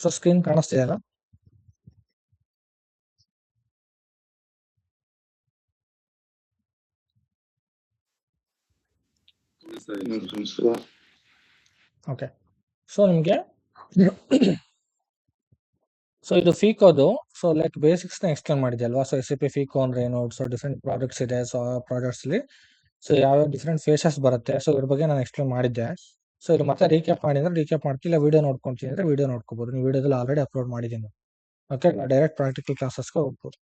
So screen ಕಾಣಿಸ್ತಿದೆಯಲ್ಲ? Okay. So ನಿಮಗೆ so ಇದು ಫೀಕೋದು ಸೊ ಲೈಕ್ ಬೇಸಿಕ್ಸ್ ನ ಎಕ್ಸ್ಪ್ಲೇನ್ ಮಾಡಿದೆ ಅಲ್ವಾ? ಸೊ SAP ಫೀಕೋ ಅಂದ್ರೆ ಏನು, ಸೊ ಡಿಫ್ರೆಂಟ್ ಪ್ರಾಡಕ್ಟ್ಸ್ ಇದೆ. ಸೊ ಆ ಪ್ರಾಡಕ್ಟ್ಸ್ ಅಲ್ಲಿ ಸೊ ಯಾವ ಡಿಫ್ರೆಂಟ್ ಫೇಸಸ್ ಬರುತ್ತೆ, ಸೊ ಇದ್ರ ಬಗ್ಗೆ ನಾನು ಎಕ್ಸ್ಪ್ಲೇನ್ ಮಾಡಿದ್ದೆ. ಸೊ ಇದು ಮತ್ತೆ ರೀಕ್ಯಾಪ್ ಮಾಡಿದ್ರೆ ರೀಕ್ಯಾಪ್ ಮಾಡ್ತಿಲ್ಲ, ವಿಡಿಯೋ ನೋಡ್ಕೊಂತೀನಿ ಅಂದ್ರೆ ವಿಡಿಯೋ ನೋಡ್ಕೋಬಹುದು. ನೀವು ವಿಡಿಯೋದಲ್ಲಿ ಆಲ್ರೆಡಿ ಅಪ್ಲೋಡ್ ಮಾಡಿದ್ದೀನಿ. ಓಕೆ, ಡೈರೆಕ್ಟ್ ಪ್ರಾಕ್ಟಿಕಲ್ ಕ್ಲಾಸಸ್ಗೆ ಹೋಗ್ಬೋದು.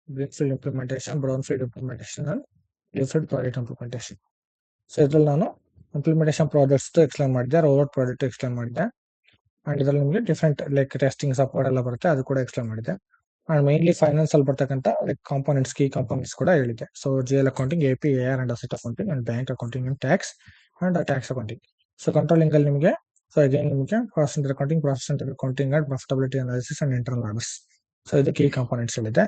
Greenfield implementation, brownfield implementation and different project implementation. So ಇದ್ರಲ್ಲಿ ನಾನು ಇಂಪ್ಲಿಮೆಂಟೇಷನ್ ಪ್ರಾಜೆಕ್ಟ್ಸ್ ಎಕ್ಸ್ಪ್ಲೇನ್ ಮಾಡಿದ್ದೆ, ರೋಬೋಟ್ ಪ್ರಾಜೆಕ್ಟ್ ಎಕ್ಸ್ಪ್ಲೇನ್ ಮಾಡಿದ್ದೆ. ಅಂಡ್ ಇದ್ರಲ್ಲಿ ನಿಮಗೆ ಡಿಫ್ರೆಂಟ್ ಲೈಕ್ ಟೆಸ್ಟಿಂಗ್ ಸಪೋರ್ಟ್ ಎಲ್ಲ ಬರುತ್ತೆ, ಅದು ಕೂಡ ಎಕ್ಸ್ಪ್ಲೇನ್ ಮಾಡಿದೆ. ಅಂಡ್ ಮೈನ್ಲಿ ಫೈನಾನ್ಸ್ ಅಲ್ಲಿ ಬರ್ತಕ್ಕಂಥ ಲೈಕ್ ಕಾಂಪೋನೆಂಟ್ಸ್, ಕೀ ಕಾಂಪೋನೆಂಟ್ಸ್ ಕೂಡ ಹೇಳಿದೆ. So GL accounting, AP, AR and asset accounting, and bank accounting, and tax and tax accounting. So controlling ಅಲ್ಲಿ ನಿಮಗೆ ಸೊ ಅಗೇನ್ ನಿಮಗೆ cost centre accounting, profit centre accounting, and profitability analysis and internal orders. So ಇದು key components ಹೇಳಿದೆ.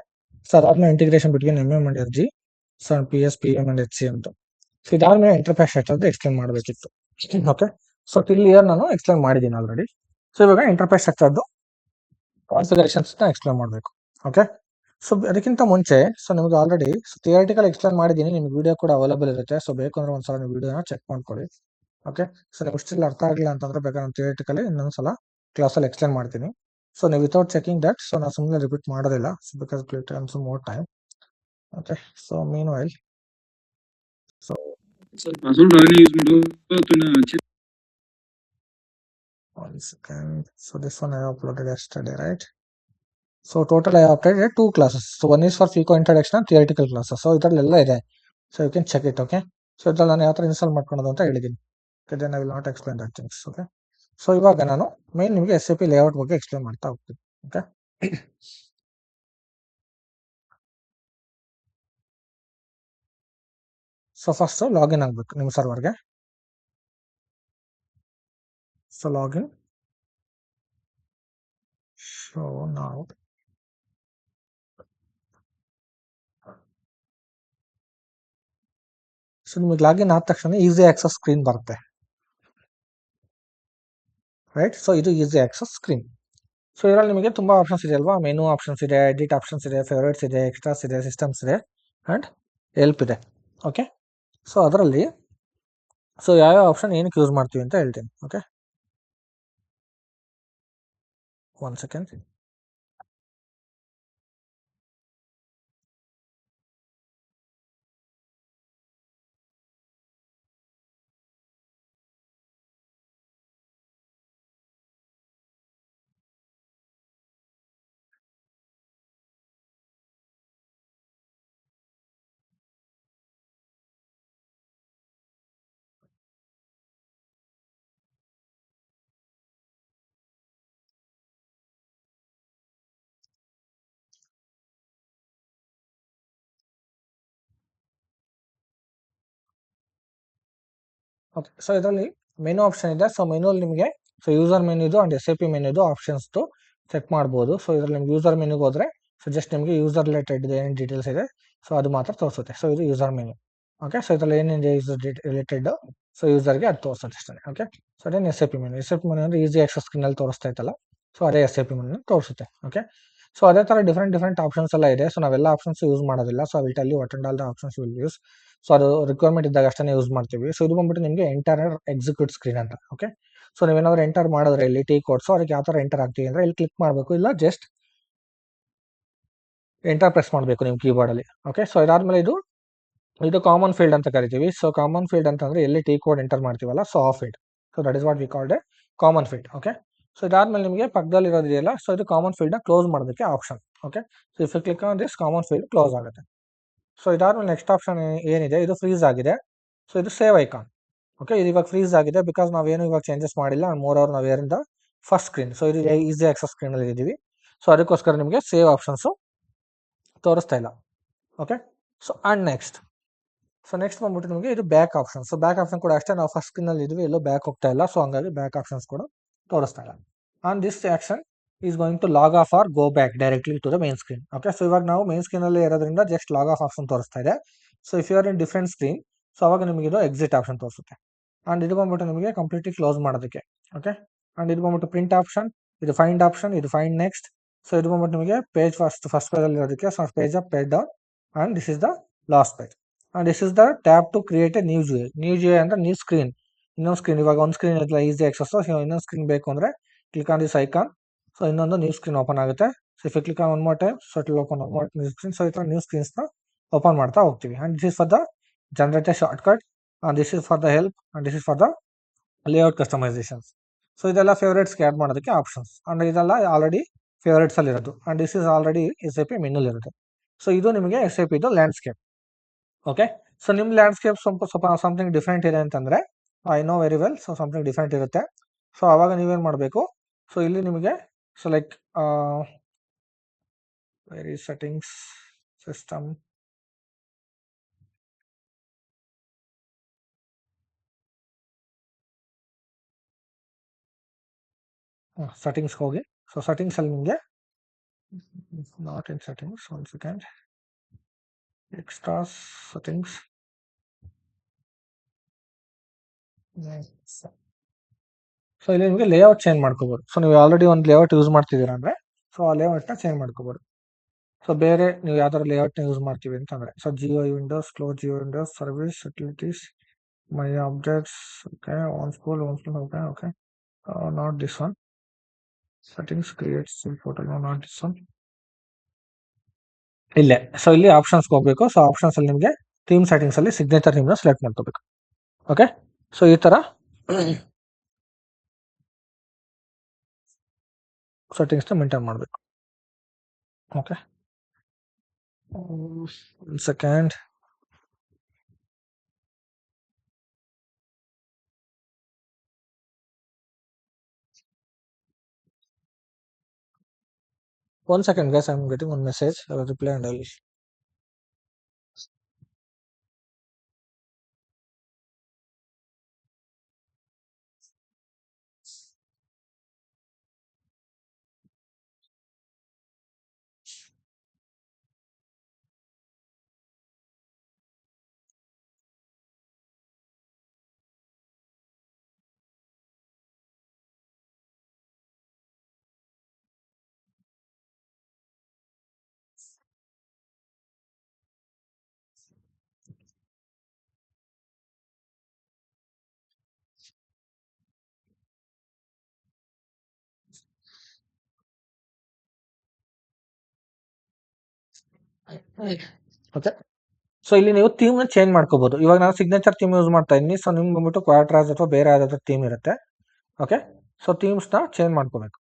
So ಅದಾದ್ಮೇಲೆ integration between MM and FG, so PS, PM and HCM ಅಂತ. So ಇದಾದ್ಮೇಲೆ interface structure explain ಮಾಡಬೇಕಿತ್ತು. Okay, so till year ನಾನು explain ಮಾಡಿದ್ದೀನಿ already. So ಇವಾಗ interface ಸ್ಟ್ರಕ್ಚರ್ದು configurations explain ಮಾಡಬೇಕು. ಓಕೆ, ಸೊ ಅದಕ್ಕಿಂತ ಮುಂಚೆ ಸೊ ನಿಮಗೆ ಆಲ್ರೆಡಿ ಥಿಯರಿಟಿಕಲ್ ಎಕ್ಸ್ಪ್ಲೇನ್ ಮಾಡಿದ್ದೀನಿ, ನಿಮ್ಗೆ ವಿಡಿಯೋ ಕೂಡ ಅವೈಲೇಬಲ್ ಇರುತ್ತೆ. ಸೊ ಬೇಕು ಅಂದ್ರೆ ಒಂದ್ಸಲ ನೀವು ವಿಡಿಯೋನ ಚೆಕ್ ಮಾಡ್ಕೊಳ್ಳಿ. ಓಕೆ, ಸೊ ನೀವು ಸ್ಟಿಲ್ ಅರ್ಥ ಆಗಿಲ್ಲ ಅಂತಂದ್ರೆ ಬೇಕಾದ್ರೆ ನಾನು ಥಿಯರಿಟಿಕಲಿ ಇನ್ನೊಂದ್ಸಲ ಕ್ಲಾಸಲ್ಲಿ ಎಕ್ಸ್ಪ್ಲೇನ್ ಮಾಡ್ತೀನಿ. ಸೊ ನೀವು ವಿತೌಟ್ ಚೆಕಿಂಗ್ ದಟ್, ಸೊ ನಾನು ಸುಮ್ಮನೆ ರಿಪೀಟ್ ಮಾಡೋದಿಲ್ಲ, because it takes more time. Okay, so mean while so one second. So this one I uploaded yesterday, right? So total I uploaded 2 classes. So one is for FICO introduction and theoretical classes. So ಇದರಲ್ಲೆಲ್ಲ ಇದೆ. So you can check it. Okay. So ಇದ್ರಲ್ಲಿ ನಾನು ಯಾವ ಥರ install ಮಾಡ್ಕೊಳ್ಳೋದು ಅಂತ ಹೇಳಿದ್ದೀನಿ. Okay, then I will not explain that things. Okay. So ಇವಾಗ ನಾನು ಮೇನ್ ನಿಮಗೆ SAP ಲೇಔಟ್ ಬಗ್ಗೆ ಎಕ್ಸ್ಪ್ಲೇನ್ ಮಾಡ್ತಾ ಹೋಗ್ತೀನಿ. ಓಕೆ, ಸೊ ಫಸ್ಟ್ ಲಾಗಿನ್ ಆಗಬೇಕು ನಿಮ್ಮ ಸರ್ವರ್ಗೆ. So login. ಸೊ ನಾವು ಸೊ ನಿಮಗೆ ಲಾಗಿನ್ ಆದ ತಕ್ಷಣ ಈಸಿ ಆಕ್ಸೆಸ್ ಸ್ಕ್ರೀನ್ ಬರುತ್ತೆ, ರೈಟ್? ಸೊ ಇದು ಈಸಿ ಆಕ್ಸೆಸ್ ಸ್ಕ್ರೀನ್. ಸೊ ಇದರಲ್ಲಿ ನಿಮಗೆ ತುಂಬಾ ಆಪ್ಷನ್ಸ್ ಇದೆ ಅಲ್ವಾ? ಮೆನು ಆಪ್ಷನ್ಸ್ ಇದೆ, ಎಡಿಟ್ ಆಪ್ಷನ್ಸ್ ಇದೆ, ಫೇವರೇಟ್ಸ್ ಇದೆ, ಎಕ್ಸ್ಟ್ರಾಸ್ ಇದೆ, ಸಿಸ್ಟಮ್ಸ್ ಇದೆ, ಅಂಡ್ ಹೆಲ್ಪ್ ಇದೆ. ಓಕೆ, ಸೊ ಅದರಲ್ಲಿ ಸೊ ಯಾವ ಆಪ್ಷನ್ ಏನಕ್ಕೆ ಯೂಸ್ ಮಾಡ್ತೀವಿ ಅಂತ ಹೇಳ್ತೀನಿ. Okay, one second. Okay, so ಇದರಲ್ಲಿ ಮೆನು ಆಪ್ಷನ್ ಇದೆ. ಸೊ ಮೆನುವಲ್ಲಿ ನಿಮಗೆ so user ಮೆನ್ಯೂದು and SAP ಮೆನ್ಯೂದು ಆಪ್ಷನ್ಸ್ದು set ಮಾಡ್ಬೋದು. ಸೊ ಇದರಲ್ಲಿ ನಿಮ್ಗೆ ಯೂಸರ್ ಮೆನ್ಯೂಗೆ ಹೋದ್ರೆ ಸೊ ಜಸ್ಟ್ ನಿಮಗೆ ಯೂಸರ್ ರಿಲೇಟೆಡ್ ಏನು ಡೀಟೇಲ್ಸ್ ಇದೆ ಸೊ ಅದು ಮಾತ್ರ ತೋರಿಸುತ್ತೆ. ಸೊ ಇದು ಯೂಸರ್ ಮೆನ್ಯೂ. ಓಕೆ, ಸೊ ಇದರಲ್ಲಿ ಏನಿದೆ ಯೂಸರ್ ರಿಲೇಟೆಡ್ ಸೊ ಯೂಸರ್ಗೆ ಅದು ತೋರಿಸುತ್ತೆ ಅಷ್ಟೇ. ಓಕೆ, ಸೊ ಅದೇನು SAP ಮೆನ್ಯೂ. SAP ಮೆನ್ಯೂ ಅಂದ್ರೆ ಈಸಿ ಆಕ್ಸೆಸ್ ಸ್ಕ್ರೀನಲ್ಲಿ ತೋರಿಸ್ತಾ ಇತ್ತಲ್ಲ, ಸೊ ಅದೇ SAP ಮೆನ್ಯೂ ತೋರಿಸುತ್ತೆ. ಓಕೆ, ಸೊ ಅದೇ ಥರ ಡಿಫ್ರೆಂಟ್ ಆಪ್ಷನ್ಸ್ ಎಲ್ಲ ಇದೆ. ಸೊ ನಾವೆಲ್ಲ ಆಪ್ಷನ್ಸ್ ಯೂಸ್ ಮಾಡೋದಿಲ್ಲ. So will tell you what and all the options will use. So ಅದು ರಿಕ್ವೈರ್ಮೆಂಟ್ ಇದ್ದಾಗ ಅಷ್ಟೇ ಯೂಸ್ ಮಾಡ್ತೀವಿ. ಸೊ ಇದು ಬಂದ್ಬಿಟ್ಟು ನಿಮಗೆ ಎಂಟರ್ ಎಕ್ಸಿಕ್ಯೂಟ್ ಸ್ಕ್ರೀನ್ ಅಂತ. ಓಕೆ, ಸೊ ನೀವೇನಾದ್ರು ಎಂಟರ್ ಮಾಡಿದ್ರೆ ಇಲ್ಲಿ ಟಿ ಕೋಡ್ಸ್ ಅದಕ್ಕೆ ಯಾವ ಥರ ಎಂಟರ್ ಆಗ್ತೀವಿ ಅಂದ್ರೆ ಇಲ್ಲಿ ಕ್ಲಿಕ್ ಮಾಡಬೇಕು, ಇಲ್ಲ ಜಸ್ಟ್ ಎಂಟರ್ ಪ್ರೆಸ್ ಮಾಡಬೇಕು ನಿಮ್ಮ ಕೀಬೋರ್ಡ್ ಅಲ್ಲಿ. ಓಕೆ, ಸೊ ಇದಾದ್ಮೇಲೆ ಇದು ಕಾಮನ್ ಫೀಲ್ಡ್ ಅಂತ ಕರಿತೀವಿ. ಸೊ ಕಾಮನ್ ಫೀಲ್ಡ್ ಅಂತಂದ್ರೆ ಎಲ್ಲಿ ಟಿ ಕೋಡ್ ಎಂಟರ್ ಮಾಡ್ತೀವಲ್ಲ, ಸೊ ಆ field. So that is what we called a common field. Okay, so ಇದಾದ್ಮೇಲೆ ನಿಮಗೆ ಪಕ್ಕದಲ್ಲಿ ಇರೋದಿದೆಯಲ್ಲ, ಸೊ ಇದು ಕಾಮನ್ ಫೀಲ್ಡ್ ನ ಕ್ಲೋಸ್ ಮಾಡೋದಕ್ಕೆ option. Okay, so if you click on this common field close ಆಗುತ್ತೆ. ಸೊ ಇದಾದ್ಮೇಲೆ ನೆಕ್ಸ್ಟ್ ಆಪ್ಷನ್ ಏನಿದೆ, ಇದು ಫ್ರೀಸ್ ಆಗಿದೆ. ಸೊ ಇದು ಸೇವ್ ಐಕಾನ್. ಓಕೆ, ಇದು ಇವಾಗ ಫ್ರೀಸ್ ಆಗಿದೆ ಬಿಕಾಸ್ ನಾವೇನು ಇವಾಗ ಚೇಂಜಸ್ ಮಾಡಿಲ್ಲ. ಮೋರ್ ಓವರ್ ನಾವು ಏರಿಂದ ಫಸ್ಟ್ ಸ್ಕ್ರೀನ್, ಸೊ ಇದು ಈಸಿ ಆಕ್ಸೆಸ್ ಸ್ಕ್ರೀನ್ ಅಲ್ಲಿ ಇದ್ದೀವಿ. ಸೊ ಅದಕ್ಕೋಸ್ಕರ ನಿಮಗೆ ಸೇವ್ ಆಪ್ಷನ್ಸ್ ತೋರಿಸ್ತಾ ಇಲ್ಲ. ಓಕೆ, ಸೊ ಅಂಡ್ ನೆಕ್ಸ್ಟ್ ಬಂದ್ಬಿಟ್ಟು ನಿಮಗೆ ಇದು back option. So back option ಕೂಡ ಅಷ್ಟೇ, ನಾವು ಫಸ್ಟ್ ಸ್ಕ್ರೀನ್ ಅಲ್ಲಿ ಇದ್ವಿ, ಎಲ್ಲೋ ಬ್ಯಾಕ್ ಹೋಗ್ತಾ ಇಲ್ಲ. ಸೊ ಹಂಗಾಗಿ ಬ್ಯಾಕ್ ಆಪ್ಷನ್ಸ್ ಕೂಡ ತೋರಿಸ್ತಾ ಇಲ್ಲ. On this action is going to log off or go back directly to the main screen. Okay, so ಇವಾಗ ನಾವು ಮೇನ್ ಸ್ಕ್ರೀನ್ ಅಲ್ಲಿ ಇರೋದ್ರಿಂದ ಜಸ್ಟ್ ಲಾಗ್ ಆಫ್ ಆಪ್ಷನ್ ತೋರಿಸ್ತಾ ಇದೆ. So if you are in different screen, so ಅವಾಗ ನಿಮಗೆ ಇದು exit option ತೋರಿಸುತ್ತೆ. ಆ್ಯಂಡ್ ಇದು ಬಂದ್ಬಿಟ್ಟು ನಿಮಗೆ ಕಂಪ್ಲೀಟ್ಲಿ ಕ್ಲೋಸ್ ಮಾಡೋದಕ್ಕೆ. ಓಕೆ, ಆ್ಯಂಡ್ ಇದು ಬಂದ್ಬಿಟ್ಟು ಪ್ರಿಂಟ್ ಆಪ್ಷನ್, ಇದು ಫೈಂಡ್ ಆಪ್ಷನ್, ಇದು ಫೈಂಡ್ ನೆಕ್ಸ್ಟ್. ಸೊ ಇದು ಬಂದ್ಬಿಟ್ಟು ನಿಮಗೆ ಪೇಜ್ ಫಸ್ಟ್ ಪೇಜ್ ಅಲ್ಲಿ ಇರೋದಕ್ಕೆ. So page up, page down, and this is the last page. And this is the tab to create a new G. New G ಅಂದ್ರೆ new screen, ಇನ್ನೊಂದು screen. ಇವಾಗ ಒಂದು screen ಇರಲ್ಲ, ಈಸಿ ಆಕ್ಸೆಸ್. ಇನ್ನೊಂದು screen ಬೇಕು ಅಂದ್ರೆ click on this icon. So ಇನ್ನೊಂದು new screen open ಆಗುತ್ತೆ. So if you click on one more time, so it will open one more new screen. So ಈ ಥರ ನ್ಯೂ ಸ್ಕ್ರೀನ್ಸ್ ನ open ಮಾಡ್ತಾ ಹೋಗ್ತೀವಿ. And this is for the generator shortcut, and this is for the help, and this is for the layout customisations. So ಇದೆಲ್ಲ ಫೇವರೇಟ್ಸ್ಗೆ add ಮಾಡೋದಕ್ಕೆ ಆಪ್ಷನ್ಸ್. And ಇದೆಲ್ಲ ಆಲ್ರೆಡಿ ಫೇವರೇಟ್ಸ್ ಅಲ್ಲಿ ಇರೋದು. And this is already SAP ಮೆನ್ಯೂಲ್ ಇರೋದು. So ಇದು ನಿಮಗೆ SAP ಇದು ಲ್ಯಾಂಡ್ಸ್ಕೇಪ್. ಓಕೆ, ಸೊ ನಿಮ್ಮ ಲ್ಯಾಂಡ್ಸ್ಕೇಪ್ ಸ್ವಲ್ಪ ಸಮಥಿಂಗ್ ಡಿಫ್ರೆಂಟ್ ಇದೆ ಅಂತಂದ್ರೆ, I know very well. So something different ಇರುತ್ತೆ. ಸೊ ಅವಾಗ ನೀವೇನು ಮಾಡಬೇಕು, ಸೊ ಇಲ್ಲಿ ನಿಮಗೆ so like very settings, system, settings ಹೋಗಿ. ಸೊ ಸೆಟ್ಟಿಂಗ್ಸ್ ಅಲ್ಲಿ ನಿಮಗೆ not in settings, one second, extras, settings, so ಇಲ್ಲಿ ನಿಮಗೆ ಲೇಔಟ್ ಚೇಂಜ್ ಮಾಡ್ಕೋಬಹುದು. ಸೊ ನೀವು ಆಲ್ರೆಡಿ ಒಂದು ಲೇಔಟ್ ಯೂಸ್ ಮಾಡ್ತಿದ್ದೀರಾ ಅಂದ್ರೆ, ಸೊ ಆ ಲೇಔಟ್ನ ಚೇಂಜ್ ಮಾಡ್ಕೋಬಹುದು. ಸೊ ಬೇರೆ ನೀವು ಯಾವ್ದಾದ್ರು ಲೇಔಟ್ನ ಯೂಸ್ ಮಾಡ್ತೀವಿ ಅಂತಂದ್ರೆ, so Jio Windows, close Jio Windows, service, utilities, my updates, okay, one school, okay, okay, not this one. Settings, create photo, not this one. ಇಲ್ಲೇ. ಸೊ ಇಲ್ಲಿ ಆಪ್ಷನ್ಸ್ ಹೋಗ್ಬೇಕು. ಸೊ ಆಪ್ಷನ್ಸ್ ಅಲ್ಲಿ ನಿಮಗೆ ಥೀಮ್ ಸೆಟ್ಟಿಂಗ್ಸ್ ಅಲ್ಲಿ ಸಿಗ್ನೇಚರ್ ಥೀಮ್ ನ select ಮಾಡ್ಕೋಬೇಕು. Okay, so ಈ ತರ ಸೆಟ್ಟಿಂಗ್ಸ್ ನ ಮೇಂಟೈನ್ ಮಾಡಬೇಕು. Okay, one second. One second, guys. I'm getting one message. I will reply and I will. Okay, so ಇಲ್ಲಿ ನೀವು ಥೀಮ್ ನ ಚೇಂಜ್ ಮಾಡ್ಕೋಬಹುದು. ಇವಾಗ ನಾನು ಸಿಗ್ನೇಚರ್ ಥೀಮ್ ಯೂಸ್ ಮಾಡ್ತಾ ಇದ್ದೀನಿ. ಸೊ ನಿಮ್ಗೆ ಬಂದ್ಬಿಟ್ಟು ಕ್ವಾಡ್ರಾಸ್ ಅಥವಾ ಬೇರೆ ಯಾವ್ದಾದ್ರು ಥೀಮ್ ಇರುತ್ತೆ. ಓಕೆ, ಸೊ ಥೀಮ್ಸ್ ನ ಚೇಂಜ್ ಮಾಡ್ಕೋಬೇಕು.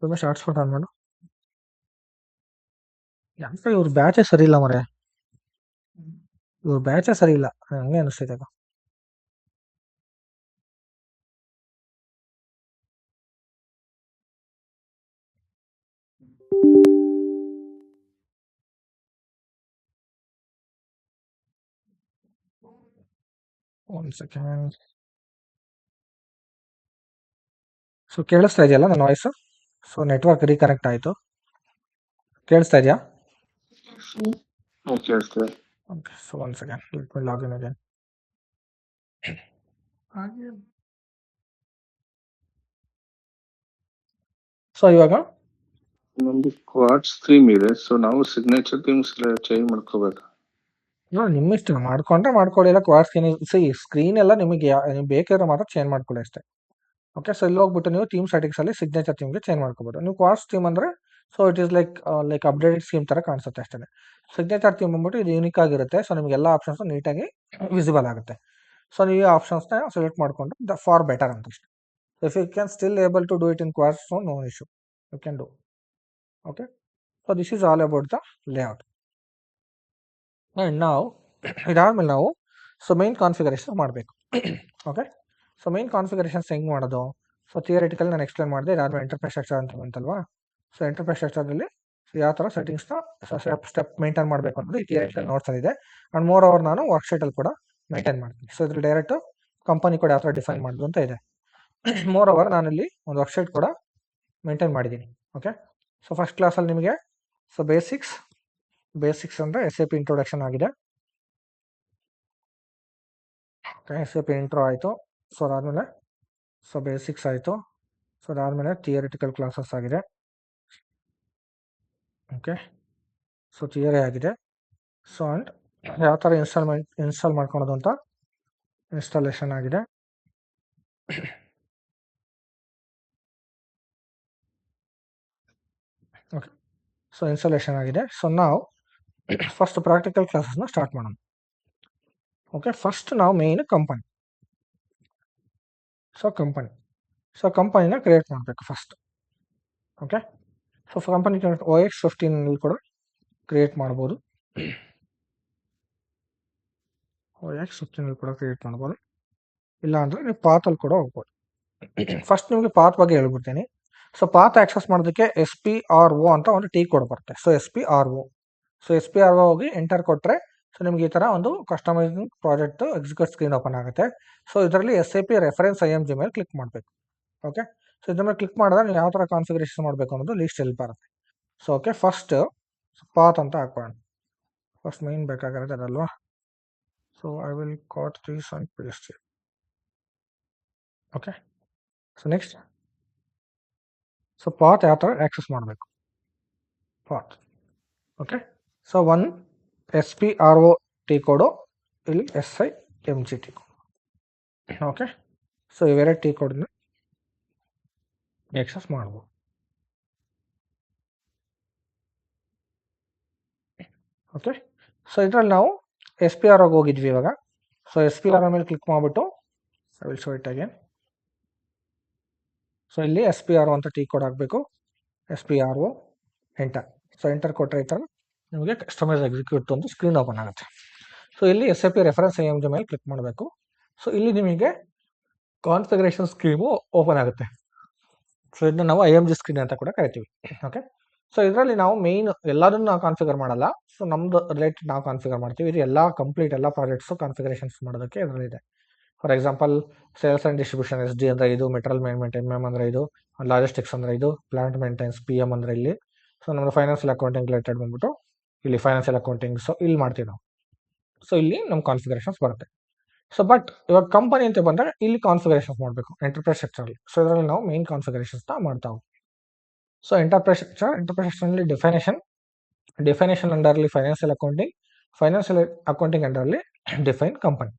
ತುಂಬಾ ಶಾರ್ಟ್ಸ್ ಫೋಟೋ ಆನ್ ಮಾಡು. ಯಾಕೆ ಇವ್ರ ಬ್ಯಾಚೇ ಸರಿ ಇಲ್ಲ ಮರೆ, ಇವ್ರ ಬ್ಯಾಚೇ ಸರಿ ಇಲ್ಲ, ಹಂಗೆ ಅನಿಸ್ತೈತೆ. One second. ಸೊ ಕೇಳಿಸ್ತಾ ಇದೆಯಲ್ಲ ನನ್ನ ವಾಯ್ಸ್? ಸೊ ನೆಟ್ವರ್ಕ್ ರೀಕನೆಕ್ಟ್ ಆಯಿತು. ಕೇಳಿಸ್ತಾ ಇದೆಯಾ? Okay, so one second, let me log in again. So ಇವಾಗ ನಮ್ದು ಕ್ವಾಡ್ಸ್ ಥೀಮ್ ಇದೆ. ಸೊ ನಾವು ಸಿಗ್ನೇಚರ್ ಥೀಮ್ಸ್ ಚೇಂಜ್ ಮಾಡ್ಕೋಬೇಕು. ನಿಮ್ಮ ಇಷ್ಟ, ಮಾಡ್ಕೊಂಡ್ರೆ ಮಾಡ್ಕೊಳ್ಳಿ, ಇಲ್ಲ ಕ್ವಾಡ್ ಸ್ಕ್ರೀನ್ ಎಲ್ಲ ನಿಮಗೆ ನಿಮ್ಗೆ ಬೇಕಾದ್ರೆ ಮಾತ್ರ ಚೇಂಜ್ ಮಾಡ್ಕೊಳ್ಳಿ ಅಷ್ಟೇ. ಓಕೆ, ಸೊ ಇಲ್ಲಿ ಹೋಗ್ಬಿಟ್ಟು ನೀವು ಥೀಮ್ ಸೆಟ್ಟಿಂಗ್ಸ್ ಅಲ್ಲಿ ಸಿಗ್ನೇಚರ್ ಥೀಮ್ಗೆ ಚೇಂಜ್ ಮಾಡ್ಕೋಬಹುದು. ನೀವು ಕ್ವಾಡ್ಸ್ ಥೀಮ್ ಅಂದ್ರೆ so it is like updated theme ತರ ಕಾಣಿಸುತ್ತೆ ಅಷ್ಟೇ. ಸಿಗ್ನೇಚರ್ ಥೀಮ್ ಬಂದ್ಬಿಟ್ಟು ಇದು ಯೂನಿಕ್ ಆಗಿರುತ್ತೆ. ಸೊ ನಿಮ್ಗೆ ಎಲ್ಲ ಆಪ್ಷನ್ಸ್ ನೀಟಾಗಿ ವಿಸಿಬಲ್ ಆಗುತ್ತೆ. ಸೊ ನೀವು ಈ ಆಪ್ಷನ್ಸ್ ನ ಸೆಲೆಕ್ಟ್ ಮಾಡ್ಕೊಂಡು ದ ಫಾರ್ ಬೆಟರ್ ಅಂತ ಅಷ್ಟೇ. If you can still able to do it in quads, so no issue, you can do. Okay, so this is all about the layout. ನಾವು ಇದಾದ್ಮೇಲೆ ನಾವು ಸೊ ಮೈನ್ ಕಾನ್ಫಿಗರೇಷನ್ ಮಾಡಬೇಕು. Okay, so main configurations ಹೆಂಗೆ ಮಾಡೋದು? So theoretical ನಾನು explain ಮಾಡಿದೆ. ಇದಾದ್ಮೇಲೆ enterprise structure ಅಂತ ಬಂತಲ್ವಾ? ಸೊ ಎಂಟರ್ಪ್ರೈಸ್ ಸ್ಟ್ರಕ್ಚರ್ನಲ್ಲಿ ಯಾವ ಥರ ಸೆಟ್ಟಿಂಗ್ಸ್ನ ಸ್ಟೆಪ್ ಮೇಂಟೈನ್ ಮಾಡಬೇಕು ಅನ್ನೋದು ಈ ಥಿಯರಿಟಿಕಲ್ ನೋಟ್ಸಲ್ಲಿದೆ. ಆ್ಯಂಡ್ ಮೋರ್ ಓವರ್ ನಾನು ವರ್ಕ್ಶೀಟಲ್ಲಿ ಕೂಡ ಮೇಂಟೈನ್ ಮಾಡ್ತೀನಿ. ಸೊ ಇದ್ರ ಡೈರೆಕ್ಟು ಕಂಪನಿ ಕೂಡ ಯಾವ ಥರ ಡಿಫೈನ್ ಮಾಡೋದು ಅಂತ ಇದೆ. ಮೋರ್ ಓವರ್ ನಾನಿಲ್ಲಿ ಒಂದು ವರ್ಕ್ಶೀಟ್ ಕೂಡ ಮೇಂಟೈನ್ ಮಾಡಿದ್ದೀನಿ. ಓಕೆ, ಸೊ ಫಸ್ಟ್ ಕ್ಲಾಸಲ್ಲಿ ನಿಮಗೆ ಸೊ ಬೇಸಿಕ್ಸ್ ಅಂದರೆ SAP ಇಂಟ್ರೊಡಕ್ಷನ್ ಆಗಿದೆ. ಓಕೆ, SAP ಇಂಟ್ರೋ ಆಯಿತು. ಸೊ ಅದಾದಮೇಲೆ ಸೊ ಬೇಸಿಕ್ಸ್ ಆಯಿತು. ಸೊ ಅದಾದಮೇಲೆ ಥಿಯರಿಟಿಕಲ್ ಕ್ಲಾಸಸ್ ಆಗಿದೆ. ಓಕೆ, ಸೊ ಥಿಯರಿ ಆಗಿದೆ. ಸೊ ಆ್ಯಂಡ್ ಯಾವ ಥರ ಇನ್ಸ್ಟಾಲ್ ಮಾಡ್ಕೊಳೋದು ಅಂತ ಇನ್ಸ್ಟಾಲೇಷನ್ ಆಗಿದೆ. ಓಕೆ, ಸೊ ಇನ್ಸ್ಟಾಲೇಷನ್ ಆಗಿದೆ. ಸೊ ನಾವು ಫಸ್ಟ್ ಪ್ರಾಕ್ಟಿಕಲ್ ಕ್ಲಾಸಸ್ನ ಸ್ಟಾರ್ಟ್ ಮಾಡೋಣ. ಓಕೆ, ಫಸ್ಟ್ ನಾವು ಮೇನ್ ಕಂಪನಿ. ಸೊ ಕಂಪನಿನ ಕ್ರಿಯೇಟ್ ಮಾಡಬೇಕು first. Okay, so company OX15 ಕೂಡ ಕ್ರಿಯೇಟ್ ಮಾಡ್ಬೋದು. OX15 ಕೂಡ ಕ್ರಿಯೇಟ್ ಮಾಡ್ಬೋದು. ಇಲ್ಲ ಅಂದರೆ ನೀವು ಪಾತಲ್ಲಿ ಕೂಡ ಹೋಗ್ಬೋದು. ಫಸ್ಟ್ ನಿಮಗೆ ಪಾತ್ ಬಗ್ಗೆ ಹೇಳ್ಬಿಡ್ತೀನಿ. ಸೊ ಪಾತ್ ಆಕ್ಸೆಸ್ ಮಾಡೋದಕ್ಕೆ SPRO ಅಂತ ಒಂದು ಟೀ ಕೋಡ್ ಬರುತ್ತೆ. ಸೊ SPRO ಹೋಗಿ ಎಂಟರ್ ಕೊಟ್ಟರೆ ಸೊ ನಿಮ್ಗೆ ಈ ಥರ ಒಂದು ಕಸ್ಟಮೈಸಿಂಗ್ ಪ್ರಾಜೆಕ್ಟ್ ಎಕ್ಸಿಕ್ಯೂಟ್ ಸ್ಕ್ರೀನ್ ಓಪನ್ ಆಗುತ್ತೆ. ಸೊ ಇದರಲ್ಲಿ SAP ರೆಫರೆನ್ಸ್ IMG ಮೇಲೆ ಕ್ಲಿಕ್ ಮಾಡಬೇಕು. ಓಕೆ, ಸೊ ಇದ್ರ ಮೇಲೆ ಕ್ಲಿಕ್ ಮಾಡಿದ್ರೆ ನೀವು ಯಾವ ಥರ ಕಾನ್ಫಿಗರೇಷನ್ ಮಾಡಬೇಕು ಅನ್ನೋದು ಲೀಸ್ಟ್ ಎಲ್ಲಿ ಬರುತ್ತೆ. ಸೊ ಓಕೆ, ಫಸ್ಟ್ ಪಾತ್ ಅಂತ ಹಾಕೋಣ. ಫಸ್ಟ್ ಮೇನ್ ಬೇಕಾಗಿರೋದು ಅದಲ್ವಾ. So I will cut this and paste it. Okay, so next so path ಯಾವ ಥರ ಆಕ್ಸೆಸ್ ಮಾಡಬೇಕು path. Okay, so one SPRO T code, ಇಲ್ಲಿ SIMG T code. Okay, so ಇವೆರಡು T ಕೋಡನ್ನ ಆಕ್ಸೆಸ್ ಮಾಡ್ಬೋದು. ಓಕೆ, ಸೊ ಇದರಲ್ಲಿ ನಾವು SPROಗೆ ಹೋಗಿದ್ವಿ ಇವಾಗ. ಸೊ SPRO ಮೇಲೆ ಕ್ಲಿಕ್ ಮಾಡಿಬಿಟ್ಟು I will show it again. So ಇಲ್ಲಿ SPRO ಅಂತ ಟೀ ಕೋಡ್ ಹಾಕಬೇಕು. SPRO enter. ಸೊ ಎಂಟರ್ ಕೊಟ್ಟರೆ ಈ ಥರ ನಿಮಗೆ ಕಸ್ಟಮೈಸ್ ಎಕ್ಸಿಕ್ಯೂಟ್ ಒಂದು ಸ್ಕ್ರೀನ್ ಓಪನ್ ಆಗುತ್ತೆ. ಸೊ ಇಲ್ಲಿ SAP ರೆಫರೆನ್ಸ್ IMG ಮೇಲೆ ಕ್ಲಿಕ್ ಮಾಡಬೇಕು. ಸೊ ಇಲ್ಲಿ ನಿಮಗೆ ಕಾನ್ಫಿಗರೇಷನ್ ಸ್ಕ್ರೀಮು ಓಪನ್ ಆಗುತ್ತೆ. ಸೊ ಇದನ್ನ ನಾವು IMG ಸ್ಕ್ರೀನ್ ಅಂತ ಕೂಡ ಕರಿತೀವಿ. ಓಕೆ, ಸೊ ಇದರಲ್ಲಿ ನಾವು ಮೇಯ್ನ್ ಎಲ್ಲದನ್ನು ನಾವು ಕಾನ್ಫಿಗರ್ ಮಾಡಲ್ಲ. ಸೊ ನಮ್ಮದು ರಿಲೇಟೆಡ್ ನಾವು ಕಾನ್ಫಿಗರ್ ಮಾಡ್ತೀವಿ. ಇದು ಎಲ್ಲ ಪ್ರಾಜೆಕ್ಟ್ಸು ಕಾನ್ಫಿಗರೇಷನ್ಸ್ ಮಾಡೋದಕ್ಕೆ ಇದರಲ್ಲಿದೆ. For example sales and distribution SD ಅಂದರೆ ಇದು, ಮೆಟೀರಿಯಲ್ ಮ್ಯಾನೇಜ್ಮೆಂಟ್ MM ಅಂದರೆ ಇದು, ಲಾಜಿಸ್ಟಿಕ್ಸ್ ಅಂದರೆ ಇದು, ಪ್ಲಾಂಟ್ ಮೇಂಟೆನೆನ್ಸ್ PM ಅಂದರೆ ಇಲ್ಲಿ. ಸೊ ನಮ್ಮದು ಫೈನಾನ್ಷಿಯಲ್ ಅಕೌಂಟಿಂಗ್ ರಿಲೇಟೆಡ್ ಬಂದ್ಬಿಟ್ಟು ಇಲ್ಲಿ ಫೈನಾನ್ಷಿಯಲ್ ಅಕೌಂಟಿಂಗ್. ಸೊ ಇಲ್ಲಿ ಮಾಡ್ತೀವಿ ನಾವು. ಸೊ ಇಲ್ಲಿ ನಮ್ಮ ಕಾನ್ಫಿಗರೇಷನ್ಸ್ ಬರುತ್ತೆ. ಸೊ ಬಟ್ ಇವಾಗ ಕಂಪನಿ ಅಂತ ಬಂದಾಗ ಇಲ್ಲಿ ಕಾನ್ಫಿಗರೇಷನ್ಸ್ ಮಾಡಬೇಕು ಎಂಟರ್ಪ್ರೈಸ್ ಸೆಕ್ಟರಲ್ಲಿ. ಸೊ ಇದರಲ್ಲಿ ನಾವು ಮೇನ್ ಕಾನ್ಫಿಗರೇಷನ್ಸ್ನ ಮಾಡ್ತಾ ಹೋಗ್ತೀವಿ. ಸೊ ಎಂಟರ್ಪ್ರೈಸ್ ಸೆಕ್ಟರ್ನಲ್ಲಿ ಡಿಫೈನೇಷನ್ ಅಂಡರ್ಲಿ ಫೈನಾನ್ಷಿಯಲ್ ಅಕೌಂಟಿಂಗ್ ಅಂಡರ್ಲಿ ಡಿಫೈನ್ ಕಂಪನಿ.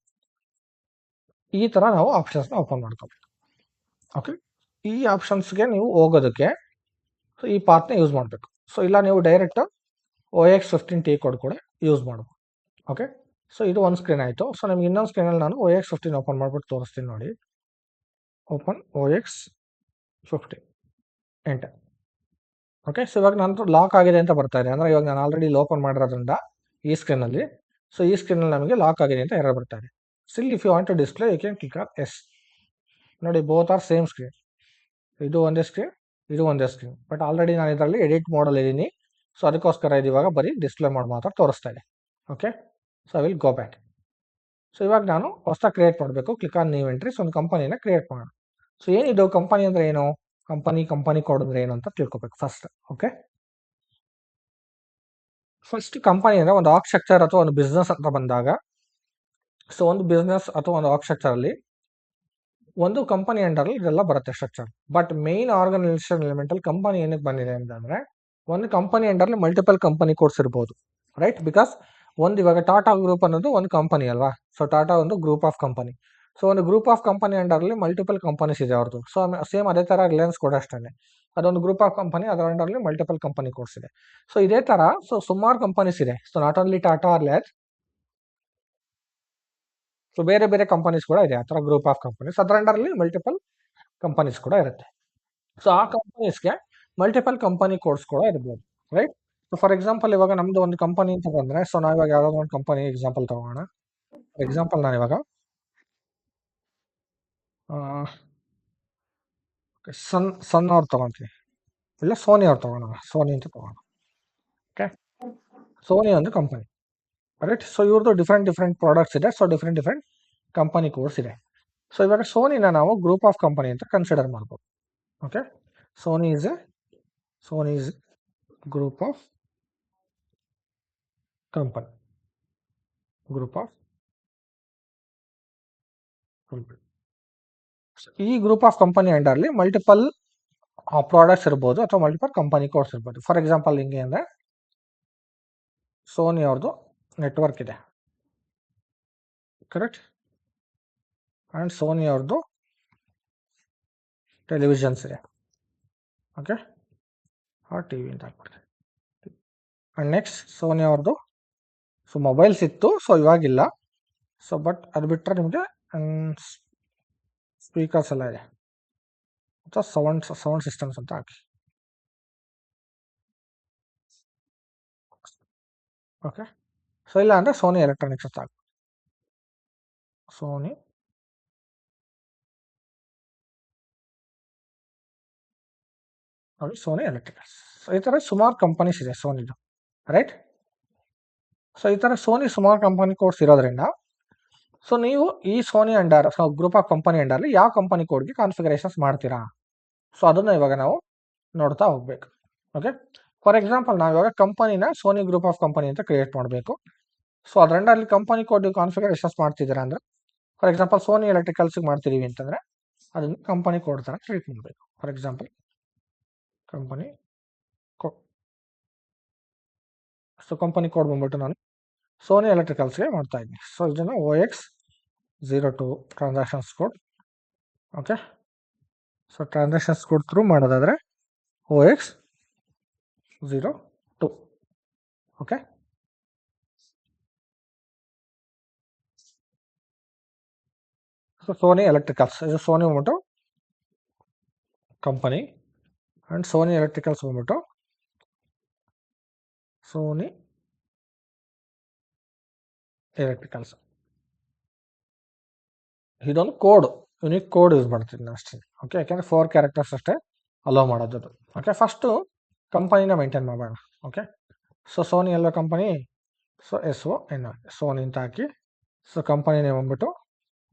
ಈ ಥರ ನಾವು ಆಪ್ಷನ್ಸ್ನ ಓಪನ್ ಮಾಡ್ಕೋಬೇಕು. ಓಕೆ, ಈ ಆಪ್ಷನ್ಸ್ಗೆ ನೀವು ಹೋಗೋದಕ್ಕೆ ಸೊ ಈ ಪಾತ್ನ ಯೂಸ್ ಮಾಡಬೇಕು. ಸೊ ಇಲ್ಲ ನೀವು ಡೈರೆಕ್ಟ್ OX15 ಟೀ ಕೋಡ್ ಕೂಡ ಯೂಸ್ ಮಾಡ್ಬೋದು. ಓಕೆ, ಸೊ ಇದು ಒಂದು ಸ್ಕ್ರೀನ್ ಆಯಿತು. ಸೊ ನಿಮ್ಗೆ ಇನ್ನೊಂದು ಸ್ಕ್ರೀನಲ್ಲಿ ನಾನು OX15 ಓಪನ್ ಮಾಡ್ಬಿಟ್ಟು ತೋರಿಸ್ತೀನಿ ನೋಡಿ. Open OX15 enter. Okay, so ಇವಾಗ ನಾನು ಲಾಕ್ ಆಗಿದೆ ಅಂತ ಬರ್ತಾ ಇದೆ. ಅಂದರೆ ಇವಾಗ ನಾನು ಆಲ್ರೆಡಿ ಇಲ್ಲಿ ಓಪನ್ ಮಾಡಿರೋದ್ರಿಂದ ಈ ಸ್ಕ್ರೀನಲ್ಲಿ. ಸೊ ಈ ಸ್ಕ್ರೀನಲ್ಲಿ ನಮಗೆ ಲಾಕ್ ಆಗಿದೆ ಅಂತ ಎರರ್ ಬರ್ತಾ ಇದೆ. Still if you want to display you can click on S. ನೋಡಿ, ಬೋತ್ ಆರ್ ಸೇಮ್ ಸ್ಕ್ರೀನ್. ಇದು ಒಂದೇ ಸ್ಕ್ರೀನ್, ಇದು ಒಂದೇ ಸ್ಕ್ರೀನ್. ಬಟ್ ಆಲ್ರೆಡಿ ನಾನು ಇದರಲ್ಲಿ ಎಡಿಟ್ ಮೋಡಲ್ಲಿ ಇದ್ದೀನಿ. ಸೊ ಅದಕ್ಕೋಸ್ಕರ ಇದು ಇವಾಗ ಬರೀ ಡಿಸ್ಪ್ಲೇ ಮೋಡ್ ಮಾತ್ರ ತೋರಿಸ್ತಾ ಇದೆ. Okay, so I will go back. So ಇವಾಗ ನಾನು ಹೊಸ ಕ್ರಿಯೇಟ್ ಮಾಡಬೇಕು. Click on new entry. So ಒಂದು ಕಂಪನಿನ ಕ್ರಿಯೇಟ್ ಮಾಡೋಣ. ಸೊ ಏನಿದು ಕಂಪನಿ ಅಂದರೆ ಏನು, ಕಂಪನಿ ಕೋಡ್ ಅಂದರೆ ಏನು ಅಂತ ತಿಳ್ಕೊಬೇಕು ಫಸ್ಟ್. ಓಕೆ, ಫಸ್ಟ್ ಕಂಪನಿ ಅಂದರೆ ಒಂದು ಆರ್ಕಿಟೆಕ್ಚರ್ ಅಥವಾ ಒಂದು ಬಿಸ್ನೆಸ್ ಅಂತ ಬಂದಾಗ, ಸೊ ಒಂದು ಬಿಸ್ನೆಸ್ ಅಥವಾ ಒಂದು ಆರ್ಕಿಟೆಕ್ಚರಲ್ಲಿ ಒಂದು ಕಂಪನಿ ಅಂಡರ್ಲಿ ಇದೆಲ್ಲ ಬರುತ್ತೆ ಸ್ಟ್ರಕ್ಚರ್. ಬಟ್ ಮೇನ್ ಆರ್ಗನೈಸೇಷನ್ ಎಲಿಮೆಂಟಲ್ಲಿ ಕಂಪನಿ ಏನಕ್ಕೆ ಬಂದಿದೆ ಅಂತಂದರೆ, ಒಂದು ಕಂಪನಿ ಅಂಡರ್ಲಿ ಮಲ್ಟಿಪಲ್ ಕಂಪನಿ ಕೋಡ್ಸ್ ಇರ್ಬೋದು, ರೈಟ್? ಬಿಕಾಸ್ ಒಂದು ಇವಾಗ ಟಾಟಾ ಗ್ರೂಪ್ ಅನ್ನೋದು ಒಂದು ಕಂಪನಿ ಅಲ್ವಾ. ಸೊ ಟಾಟಾ ಒಂದು ಗ್ರೂಪ್ ಆಫ್ ಕಂಪನಿ. ಸೊ ಒಂದು ಗ್ರೂಪ್ ಆಫ್ ಕಂಪನಿ ಅಂಡರ್ಲಿ ಮಲ್ಟಿಪಲ್ ಕಂಪನೀಸ್ ಇದೆ ಅವ್ರದ್ದು. ಸೊ ಸೇಮ್ ಅದೇ ಥರ ರಿಲಯನ್ಸ್ ಕೂಡ ಅಷ್ಟೇ, ಅದೊಂದು ಗ್ರೂಪ್ ಆಫ್ ಕಂಪನಿ, ಅದರ ಅಂಡರ್ಲಿ ಮಲ್ಟಿಪಲ್ ಕಂಪನಿ ಕೋಡ್ಸ್ ಇದೆ. ಸೊ ಇದೇ ಥರ ಸೊ ಸುಮಾರು ಕಂಪನೀಸ್ ಇದೆ. So not only Tata or Reliance, so ಬೇರೆ ಬೇರೆ ಕಂಪನೀಸ್ ಕೂಡ ಇದೆ. ಆ ಥರ ಗ್ರೂಪ್ ಆಫ್ ಕಂಪನೀಸ್, ಅದರ ಅಂಡರ್ಲಿ ಮಲ್ಟಿಪಲ್ ಕಂಪನೀಸ್ ಕೂಡ ಇರುತ್ತೆ. ಸೊ ಆ ಕಂಪನೀಸ್ಗೆ ಮಲ್ಟಿಪಲ್ ಕಂಪನಿ ಕೋಡ್ಸ್ ಕೂಡ ಇರ್ಬೋದು, ರೈಟ್? ಸೊ ಫಾರ್ ಎಕ್ಸಾಂಪಲ್ ಇವಾಗ ನಮ್ದು ಒಂದು ಕಂಪನಿ ಅಂತ ಬಂದರೆ, ಸೊ ನಾವಿವಾಗ ಯಾವುದಾದ್ರು ಒಂದು ಕಂಪನಿ ಎಕ್ಸಾಂಪಲ್ ತಗೋಣ. ಫಾರ್ ಎಕ್ಸಾಂಪಲ್ ನಾನಿವಾಗ ಸನ್ ಅವ್ರು ತಗೊಳ್ತೀನಿ, ಇಲ್ಲ ಸೋನಿ ಅವ್ರು ತಗೋಣ. ಸೋನಿ ಅಂತ ತಗೋಣ. ಓಕೆ, ಸೋನಿ ಒಂದು ಕಂಪನಿ, ರೈಟ್. ಸೊ ಇವ್ರದ್ದು ಡಿಫ್ರೆಂಟ್ ಪ್ರಾಡಕ್ಟ್ಸ್ ಇದೆ, ಸೊ ಡಿಫ್ರೆಂಟ್ ಕಂಪನಿ ಕೋರ್ಸ್ ಇದೆ. ಸೊ ಇವಾಗ ಸೋನಿನ ನಾವು ಗ್ರೂಪ್ ಆಫ್ ಕಂಪನಿ ಅಂತ ಕನ್ಸಿಡರ್ ಮಾಡ್ಬೋದು. Okay, Sony is group of company, ಈ ಗ್ರೂಪ್ ಆಫ್ ಕಂಪನಿ ಅಂಡರ್ಲಿ ಮಲ್ಟಿಪಲ್ ಪ್ರಾಡಕ್ಟ್ಸ್ ಇರ್ಬೋದು ಅಥವಾ ಮಲ್ಟಿಪಲ್ ಕಂಪನಿ ಕೋರ್ಸ್ ಇರ್ಬೋದು. ಫಾರ್ ಎಕ್ಸಾಂಪಲ್ ಹಿಂಗೆ ಅಂದರೆ ಸೋನಿ ಅವ್ರದ್ದು ನೆಟ್ವರ್ಕ್ ಇದೆ, ಕರೆಕ್ಟ್, ಆ್ಯಂಡ್ ಸೋನಿ ಅವ್ರದ್ದು ಟೆಲಿವಿಷನ್ಸ್ ಇದೆ. ಓಕೆ, ಟಿ ವಿ ಅಂತ ಹಾಕ್ಬಿಡ್ತೀವಿ. ಆ್ಯಂಡ್ ನೆಕ್ಸ್ಟ್ ಸೋನಿ ಅವ್ರದ್ದು ಸೊ ಮೊಬೈಲ್ಸ್ ಇತ್ತು, ಸೊ ಇವಾಗಿಲ್ಲ. ಸೊ ಬಟ್ ಅದು ಬಿಟ್ಟರೆ ನಿಮಗೆ ಸ್ಪೀಕರ್ಸ್ ಎಲ್ಲ ಇದೆ ಅಥವಾ ಸೌಂಡ್ ಸಿಸ್ಟಮ್ಸ್ ಅಂತ ಹಾಕಿ. ಓಕೆ, ಸೊ ಇಲ್ಲ ಅಂದರೆ ಸೋನಿ ಎಲೆಕ್ಟ್ರಾನಿಕ್ಸ್ ಅಂತ ಹಾಕಿ. Sony electricals. ಸೊ ಈ ಥರ ಸುಮಾರು ಕಂಪನೀಸ್ ಇದೆ ಸೋನಿದು, ರೈಟ್. ಸೊ ಈ ಥರ ಸೋನಿ ಸುಮಾರು ಕಂಪನಿ ಕೋಡ್ಸ್ ಇರೋದ್ರಿಂದ ಸೊ ನೀವು ಈ Sony under group of company ಅಂಡರ್ಲಿ ಯಾವ ಕಂಪನಿ ಕೋಡ್ಗೆ ಕಾನ್ಫಿಗರೇಷನ್ಸ್ ಮಾಡ್ತೀರಾ, ಸೊ ಅದನ್ನು ಇವಾಗ ನಾವು ನೋಡ್ತಾ ಹೋಗ್ಬೇಕು. ಓಕೆ, ಫಾರ್ ಎಕ್ಸಾಂಪಲ್ ನಾವು ಇವಾಗ ಕಂಪನಿನ ಸೋನಿ ಗ್ರೂಪ್ ಆಫ್ ಕಂಪನಿ ಅಂತ ಕ್ರಿಯೇಟ್ ಮಾಡಬೇಕು. ಸೊ ಅದ್ರ ಅಂಡರ್ಲಿ ಕಂಪನಿ ಕೋಡ್ ಕಾನ್ಫಿಗರೇಷನ್ಸ್ ಮಾಡ್ತಿದ್ದೀರಾ ಅಂದರೆ, ಫಾರ್ ಎಕ್ಸಾಂಪಲ್ ಸೋನಿ ಎಲೆಕ್ಟ್ರಿಕಲ್ಸ್ಗೆ ಮಾಡ್ತಿದ್ದೀವಿ ಅಂತಂದರೆ ಅದನ್ನು ಕಂಪನಿ ಕೋಡ್ ಥರ ಕ್ರಿಯೇಟ್ ಮಾಡಬೇಕು. For example company code, so company code ಬಂದ್ಬಿಟ್ಟು ನಾನು ಸೋನಿ ಎಲೆಕ್ಟ್ರಿಕಲ್ಸ್ಗೆ ಮಾಡ್ತಾ ಇದ್ದೀನಿ. ಸೊ ಇದನ್ನು OX02 transactions code. Okay, so transactions code through ಮಾಡೋದಾದರೆ OX02. Okay, so Sony electricals ಇದು ಸೋನಿ ಬಂದ್ಬಿಟ್ಟು ಕಂಪನಿ, ಆ್ಯಂಡ್ ಸೋನಿ ಎಲೆಕ್ಟ್ರಿಕಲ್ಸ್ ಬಂದ್ಬಿಟ್ಟು ಸೋನಿ ಎಲೆಕ್ಟ್ರಿಕಲ್ಸ್. ಇದೊಂದು ಕೋಡ್, ಯುನಿಕ್ ಕೋಡ್ ಯೂಸ್ ಮಾಡ್ತೀನಿ ಅಷ್ಟೇ. ಓಕೆ, ಯಾಕೆಂದರೆ 4 ಕ್ಯಾರೆಕ್ಟರ್ಸ್ ಅಷ್ಟೇ ಅಲೋ ಮಾಡೋದು. ಓಕೆ, ಫಸ್ಟು ಕಂಪನಿನ ಮೇಂಟೈನ್ ಮಾಡೋಣ. ಓಕೆ, ಸೊ ಸೋನಿ ಎಲ್ಲ ಕಂಪನಿ, ಸೊ SON ಸೋನಿ ಅಂತ ಹಾಕಿ. ಸೊ ಕಂಪನಿ ನೇಮ್ ಬಂದ್ಬಿಟ್ಟು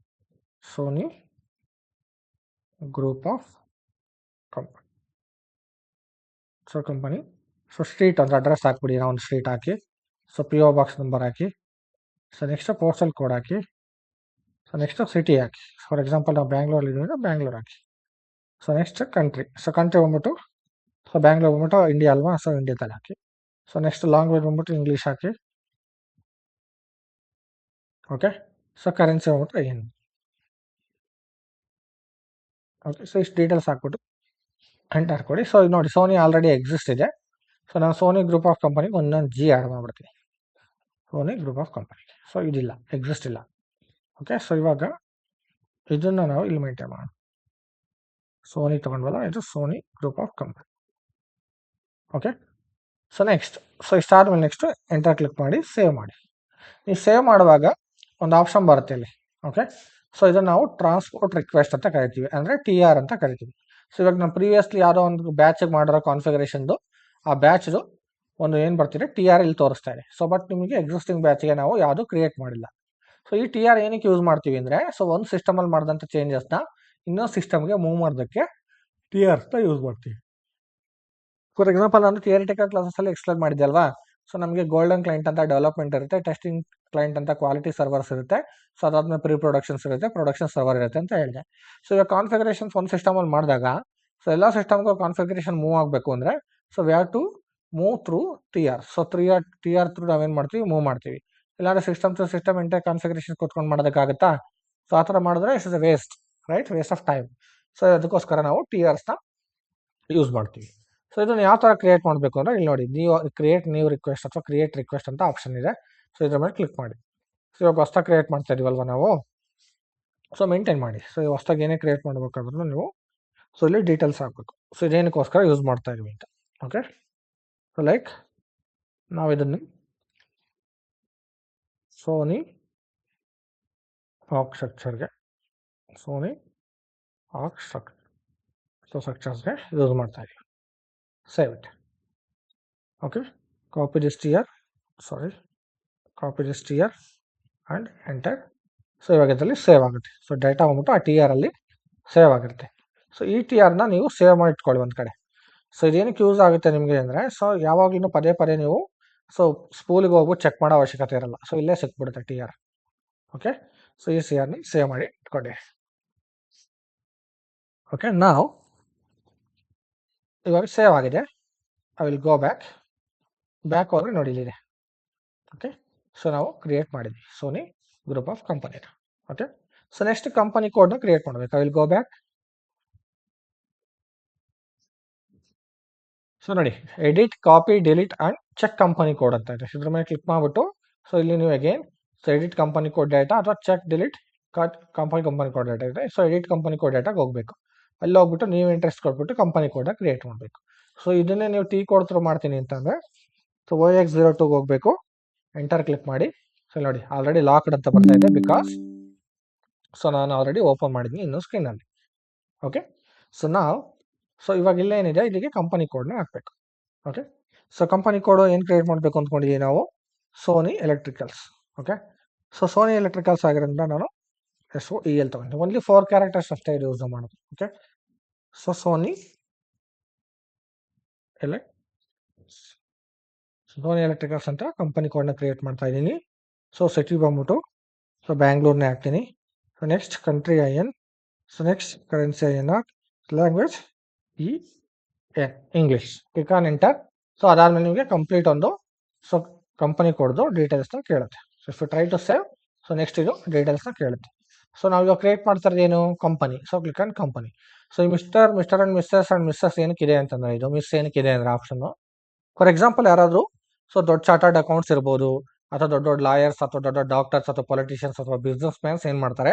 Sony group of company. So company, so street ಅಂತ ಅಡ್ರೆಸ್ ಹಾಕ್ಬಿಡಿ, ನಾವು ಒಂದು ಸ್ಟ್ರೀಟ್ ಹಾಕಿ. ಸೊ PO ಬಾಕ್ಸ್ ನಂಬರ್ ಹಾಕಿ. ಸೊ ನೆಕ್ಸ್ಟ್ ಪೋಸ್ಟಲ್ ಕೋಡ್ ಹಾಕಿ. ಸೊ ನೆಕ್ಸ್ಟ್ ಸಿಟಿ ಹಾಕಿ. ಫಾರ್ ಎಕ್ಸಾಂಪಲ್ ನಾವು ಬ್ಯಾಂಗ್ಳೂರಲ್ಲಿ ಇದ್ದೀವಿ, ಬ್ಯಾಂಗ್ಳೂರ್ ಹಾಕಿ. So next country, so country ಬಂದ್ಬಿಟ್ಟು ಸೊ ಬ್ಯಾಂಗ್ಳೂರ್ ಬಂದ್ಬಿಟ್ಟು ಇಂಡಿಯಾ ಅಲ್ವಾ, ಸೊ ಇಂಡಿಯಾದಲ್ಲಿ ಹಾಕಿ. ಸೊ ನೆಕ್ಸ್ಟ್ ಲ್ಯಾಂಗ್ವೇಜ್ ಬಂದ್ಬಿಟ್ಟು ಇಂಗ್ಲೀಷ್ ಹಾಕಿ. ಓಕೆ, ಸೊ ಕರೆನ್ಸಿ ಬಂದ್ಬಿಟ್ಟು ಏನು. ಓಕೆ, ಸೊ ಇಷ್ಟು ಡೀಟೇಲ್ಸ್ ಹಾಕ್ಬಿಟ್ಟು ಎಂಟರ್ ಕೊಡಿ. ಸೊ ಇದು ನೋಡಿ ಸೋನಿ ಆಲ್ರೆಡಿ ಎಕ್ಸಿಸ್ಟ್ ಇದೆ. ಸೊ ನಾನು ಸೋನಿ ಗ್ರೂಪ್ ಆಫ್ ಕಂಪನಿಗೆ ಒಂದೊಂದು G ಆ್ಯಡ್ ಮಾಡ್ಬಿಡ್ತೀನಿ. Sony group of company, so ಇದಿಲ್ಲ, ಎಕ್ಸಿಸ್ಟ್ ಇಲ್ಲ. ಓಕೆ, ಸೊ ಇವಾಗ ಇದನ್ನು ನಾವು ಇಲ್ಲಿ ಮೇಂಟೈನ್ ಮಾಡೋಣ. ಸೋನಿ ತೊಗೊಂಡ್ವಲ್ಲ, ಇದು Sony group of company. Okay, so next, so ಇಷ್ಟಾದ್ಮೇಲೆ ನೆಕ್ಸ್ಟ್ ಎಂಟರ್ ಕ್ಲಿಕ್ ಮಾಡಿ ಸೇವ್ ಮಾಡಿ. ನೀವು ಸೇವ್ ಮಾಡುವಾಗ ಒಂದು ಆಪ್ಷನ್ ಬರುತ್ತೆ ಇಲ್ಲಿ. ಓಕೆ, ಸೊ ಇದನ್ನು ನಾವು ಟ್ರಾನ್ಸ್ಪೋರ್ಟ್ ರಿಕ್ವೆಸ್ಟ್ ಅಂತ ಕರಿತೀವಿ, ಅಂದರೆ TR ಅಂತ ಕರಿತೀವಿ. ಸೊ ಇವಾಗ ನಾನು ಪ್ರೀವಿಯಸ್ಲಿ ಯಾವುದೋ ಒಂದು ಬ್ಯಾಚಿಗೆ ಮಾಡಿರೋ ಕಾನ್ಫಿಗರೇಷನ್ದು ಆ ಬ್ಯಾಚ್ದು ಒಂದು ಏನು ಬರ್ತಿದೆ TR ಇಲ್ಲಿ ತೋರಿಸ್ತಾ ಇದೆ. ಸೊ ಬಟ್ ನಿಮಗೆ ಎಕ್ಸಿಸ್ಟಿಂಗ್ ಬ್ಯಾಚ್ಗೆ ನಾವು ಯಾವುದು ಕ್ರಿಯೇಟ್ ಮಾಡಿಲ್ಲ. ಸೊ ಈ TR ಏನಕ್ಕೆ ಯೂಸ್ ಮಾಡ್ತೀವಿ ಅಂದರೆ, ಸೊ ಒಂದು ಸಿಸ್ಟಮಲ್ಲಿ ಮಾಡಿದಂಥ ಚೇಂಜಸ್ನ ಇನ್ನೊಂದು ಸಿಸ್ಟಮ್ಗೆ ಮೂವ್ ಮಾಡೋದಕ್ಕೆ TRಸ್ನ ಯೂಸ್ ಮಾಡ್ತೀವಿ. ಫಾರ್ ಎಕ್ಸಾಂಪಲ್ ನಾನು ಥಿಯರಿಟಿಕಲ್ ಕ್ಲಾಸಸ್ಸಲ್ಲಿ ಎಕ್ಸ್ಪ್ಲೇನ್ ಮಾಡಿದ್ದೆ ಅಲ್ವಾ. ಸೊ ನಮಗೆ ಗೋಲ್ಡನ್ ಕ್ಲೈಂಟ್ ಅಂತ ಡೆವಲಪ್ಮೆಂಟ್ ಇರುತ್ತೆ, ಟೆಸ್ಟಿಂಗ್ ಕ್ಲೈಂಟ್ ಅಂತ ಕ್ವಾಲಿಟಿ ಸರ್ವರ್ಸ್ ಇರುತ್ತೆ, ಸೊ ಅದಾದ್ಮೇಲೆ ಪ್ರೀ ಪ್ರೊಡಕ್ಷನ್ಸ್ ಇರುತ್ತೆ, ಪ್ರೊಡಕ್ಷನ್ ಸರ್ವರ್ ಇರುತ್ತೆ ಅಂತ ಹೇಳಿದೆ. ಸೊ ಇವಾಗ ಕಾನ್ಫಿಗರೇಷನ್ಸ್ ಒಂದು ಸಿಸ್ಟಮಲ್ಲಿ ಮಾಡಿದಾಗ ಸೊ ಎಲ್ಲ ಸಿಸ್ಟಮ್ಗೂ ಕಾನ್ಫಿಗರೇಷನ್ ಮೂವ್ ಆಗಬೇಕು ಅಂದರೆ so we have to move through TR. So TR through ನಾವೇನು ಮಾಡ್ತೀವಿ, ಮೂವ್ ಮಾಡ್ತೀವಿ. ಇಲ್ಲಾಂದರೆ system to system inter configuration ಕೂತ್ಕೊಂಡು ಮಾಡೋದಕ್ಕಾಗುತ್ತಾ? ಸೊ ಆ ಥರ ಮಾಡಿದ್ರೆ it's is a waste, right, waste of time. So ಅದಕ್ಕೋಸ್ಕರ ನಾವು TRಸ್ನ ಯೂಸ್ ಮಾಡ್ತೀವಿ. ಸೊ ಇದನ್ನು ಯಾವ ಥರ ಕ್ರಿಯೇಟ್ ಮಾಡಬೇಕು ಅಂದರೆ ಇಲ್ಲಿ ನೋಡಿ, ನೀವು ಕ್ರಿಯೇಟ್ ನ್ಯೂ ರಿಕ್ವೆಸ್ಟ್ ಅಥವಾ ಕ್ರಿಯೇಟ್ ರಿಕ್ವೆಸ್ಟ್ ಅಂತ ಆಪ್ಷನ್ ಇದೆ. ಸೊ ಇದ್ರ ಮೇಲೆ ಕ್ಲಿಕ್ ಮಾಡಿ. ಸೊ ಇವಾಗ ಹೊಸ್ದಾಗಿ ಕ್ರಿಯೇಟ್ ಮಾಡ್ತಾ ಇದೀವಲ್ವ ನಾವು, ಸೊ ಮೇಂಟೈನ್ ಮಾಡಿ. ಸೊ ಹೊಸ್ದಾಗಿ ಏನೇ ಕ್ರಿಯೇಟ್ ಮಾಡಬೇಕಾದ್ರೂ ನೀವು ಸೊ ಇಲ್ಲಿ ಡೀಟೇಲ್ಸ್ ಹಾಕಬೇಕು. ಸೊ ಇದೇನಕ್ಕೋಸ್ಕರ ಯೂಸ್ ಮಾಡ್ತಾ ಇದೀವಿ ಅಂತ. ಓಕೆ, ಸೊ ಲೈಕ್ ನಾವು ಇದನ್ನು ಸೋನಿ ಆರ್ಕಿಟೆಕ್ಚರ್ಗೆ ಸ್ಟ್ರಕ್ಚರ್ಸ್ಗೆ ಯೂಸ್ ಮಾಡ್ತಾ ಇದೀವಿ. Save it. Okay, copy this tier, copy this tier and enter. So ಇವಾಗ ಇದರಲ್ಲಿ ಸೇವ್ ಆಗುತ್ತೆ. ಸೊ ಡೇಟಾ ಬಂದ್ಬಿಟ್ಟು ಆ ಟಿ ಆರಲ್ಲಿ ಸೇವ್ ಆಗಿರುತ್ತೆ. ಸೊ ಈ ಟಿ ಆರ್ನ ನೀವು ಸೇವ್ ಮಾಡಿ ಇಟ್ಕೊಳ್ಳಿ ಒಂದು ಕಡೆ. ಸೊ ಇದೇನಕ್ಕೆ ಯೂಸ್ ಆಗುತ್ತೆ ನಿಮಗೆ ಅಂದರೆ, ಸೊ ಯಾವಾಗಲೂ ಪದೇ ಪದೇ ನೀವು ಸೊ ಸ್ಪೂಲಿಗೆ ಹೋಗ್ಬಿಟ್ಟು ಚೆಕ್ ಮಾಡೋ ಅವಶ್ಯಕತೆ ಇರಲ್ಲ. ಸೊ ಇಲ್ಲೇ ಸಿಕ್ಬಿಡುತ್ತೆ ಟಿ ಆರ್. ಓಕೆ, ಸೊ ಈ ಸಿ ಆರ್ನ ಸೇವ್ ಮಾಡಿ ಇಟ್ಕೊಳ್ಳಿ. ಓಕೆ, ನಾವು ಇವಾಗ ಸೇವ್ ಆಗಿದೆ. ಐ ವಿಲ್ ಗೋ ಬ್ಯಾಕ್ ಹೋದ್ರೆ ನೋಡಿ ಇಲ್ಲಿದೆ. ಓಕೆ, ಸೊ ನಾವು ಕ್ರಿಯೇಟ್ ಮಾಡಿದ್ವಿ Sony group of company. Okay, so next company ಕೋಡ್ನ ಕ್ರಿಯೇಟ್ ಮಾಡಬೇಕು. I will go back. So ನೋಡಿ, edit, copy, delete and check company code ಅಂತ ಇದೆ. ಇದ್ರ ಮೇಲೆ ಕ್ಲಿಕ್ ಮಾಡಿಬಿಟ್ಟು ಸೊ ಇಲ್ಲಿ ನೀವು again so edit company code data ಅಥವಾ check delete company code data ಇದೆ. ಸೊ ಎಡಿಟ್ ಕಂಪನಿ ಕೋಡ್ ಡೇಟಾಗೆ ಹೋಗಬೇಕು. ಅಲ್ಲಿ ಹೋಗ್ಬಿಟ್ಟು ನೀವು ಇಂಟ್ರೆಸ್ಟ್ ಕೊಟ್ಬಿಟ್ಟು ಕಂಪನಿ ಕೋಡ್ನ ಕ್ರಿಯೇಟ್ ಮಾಡಬೇಕು. ಸೊ ಇದನ್ನೇ ನೀವು ಟಿ ಕೋಡ್ ಥ್ರೂ ಮಾಡ್ತೀನಿ ಅಂತಂದರೆ ಸೊ OX02 ಹೋಗಬೇಕು, ಎಂಟರ್ ಕ್ಲಿಕ್ ಮಾಡಿ. ಸೊ ನೋಡಿ ಆಲ್ರೆಡಿ ಲಾಕ್ಡ್ ಅಂತ ಬರ್ತಾ ಇದೆ, ಬಿಕಾಸ್ ಸೊ ನಾನು ಆಲ್ರೆಡಿ ಓಪನ್ ಮಾಡಿದ್ದೀನಿ ಇನ್ನೂ ಸ್ಕ್ರೀನಲ್ಲಿ. ಓಕೆ, ಸೊ ನಾವು ಸೊ ಇವಾಗ ಇಲ್ಲೇನಿದೆ ಇಲ್ಲಿಗೆ ಕಂಪನಿ ಕೋಡ್ನ ಹಾಕಬೇಕು. ಓಕೆ, ಸೊ ಕಂಪನಿ ಕೋಡು ಏನು ಕ್ರಿಯೇಟ್ ಮಾಡಬೇಕು ಅಂದ್ಕೊಂಡಿದ್ದೀವಿ ನಾವು, Sony electricals. Okay, so Sony electricals ಆಗಿರೋದ್ರಿಂದ ನಾನು SOEL ತಗೊಂಡು ಓನ್ಲಿ 4 ಕ್ಯಾರೆಕ್ಟರ್ಸ್ ಅಷ್ಟೇ ಯೂಸ್ ಮಾಡೋದು. ಓಕೆ, ಸೊ ಸೋನಿ ಎಲೆಕ್ಟ್ರಿಕಲ್ಸ್ ಅಂತ ಕಂಪನಿ ಕೋಡ್ನ ಕ್ರಿಯೇಟ್ ಮಾಡ್ತಾ ಇದ್ದೀನಿ. ಸೊ ಸಿಟಿ ಬಂದ್ಬಿಟ್ಟು ಸೊ ಬ್ಯಾಂಗ್ಳೂರ್ನೇ ಹಾಕ್ತೀನಿ. So next country IN, so next currency INR, language English. Click on enter. So ಅದಾದಮೇಲೆ ನಿಮಗೆ ಕಂಪ್ಲೀಟ್ ಒಂದು ಸೊ ಕಂಪನಿ ಕೋಡ್ದು ಡೀಟೇಲ್ಸ್ನ ಕೇಳುತ್ತೆ. So if you try to save, so next ಇದು ಡೀಟೇಲ್ಸ್ನ ಕೇಳುತ್ತೆ. ಸೊ ನಾವು ಇವಾಗ ಕ್ರಿಯೇಟ್ ಮಾಡ್ತಾ ಇರೋದೇನು, company. So click on company. So ಈ ಮಿಸ್ಟರ್ ಆ್ಯಂಡ್ ಮಿಸ್ಸಸ್ ಏನಕ್ಕಿದೆ ಅಂತಂದರೆ, ಇದು ಮಿಸ್ ಏನಕ್ಕಿದೆ ಅಂದರೆ ಆಪ್ಷನ್ನು, ಫಾರ್ ಎಕ್ಸಾಂಪಲ್ ಯಾರಾದರೂ ಸೊ ದೊಡ್ಡ ಚಾರ್ಟರ್ಡ್ ಅಕೌಂಟ್ಸ್ ಇರ್ಬೋದು, ಅಥವಾ ದೊಡ್ಡ ಲಾಯರ್ಸ್ ಅಥವಾ ದೊಡ್ಡ ಡಾಕ್ಟರ್ಸ್ ಅಥವಾ ಪೊಲಿಟಿಷಿಯನ್ಸ್ ಅಥವಾ ಬಿಸ್ನೆಸ್ ಮ್ಯಾನ್ಸ್ ಏನು ಮಾಡ್ತಾರೆ,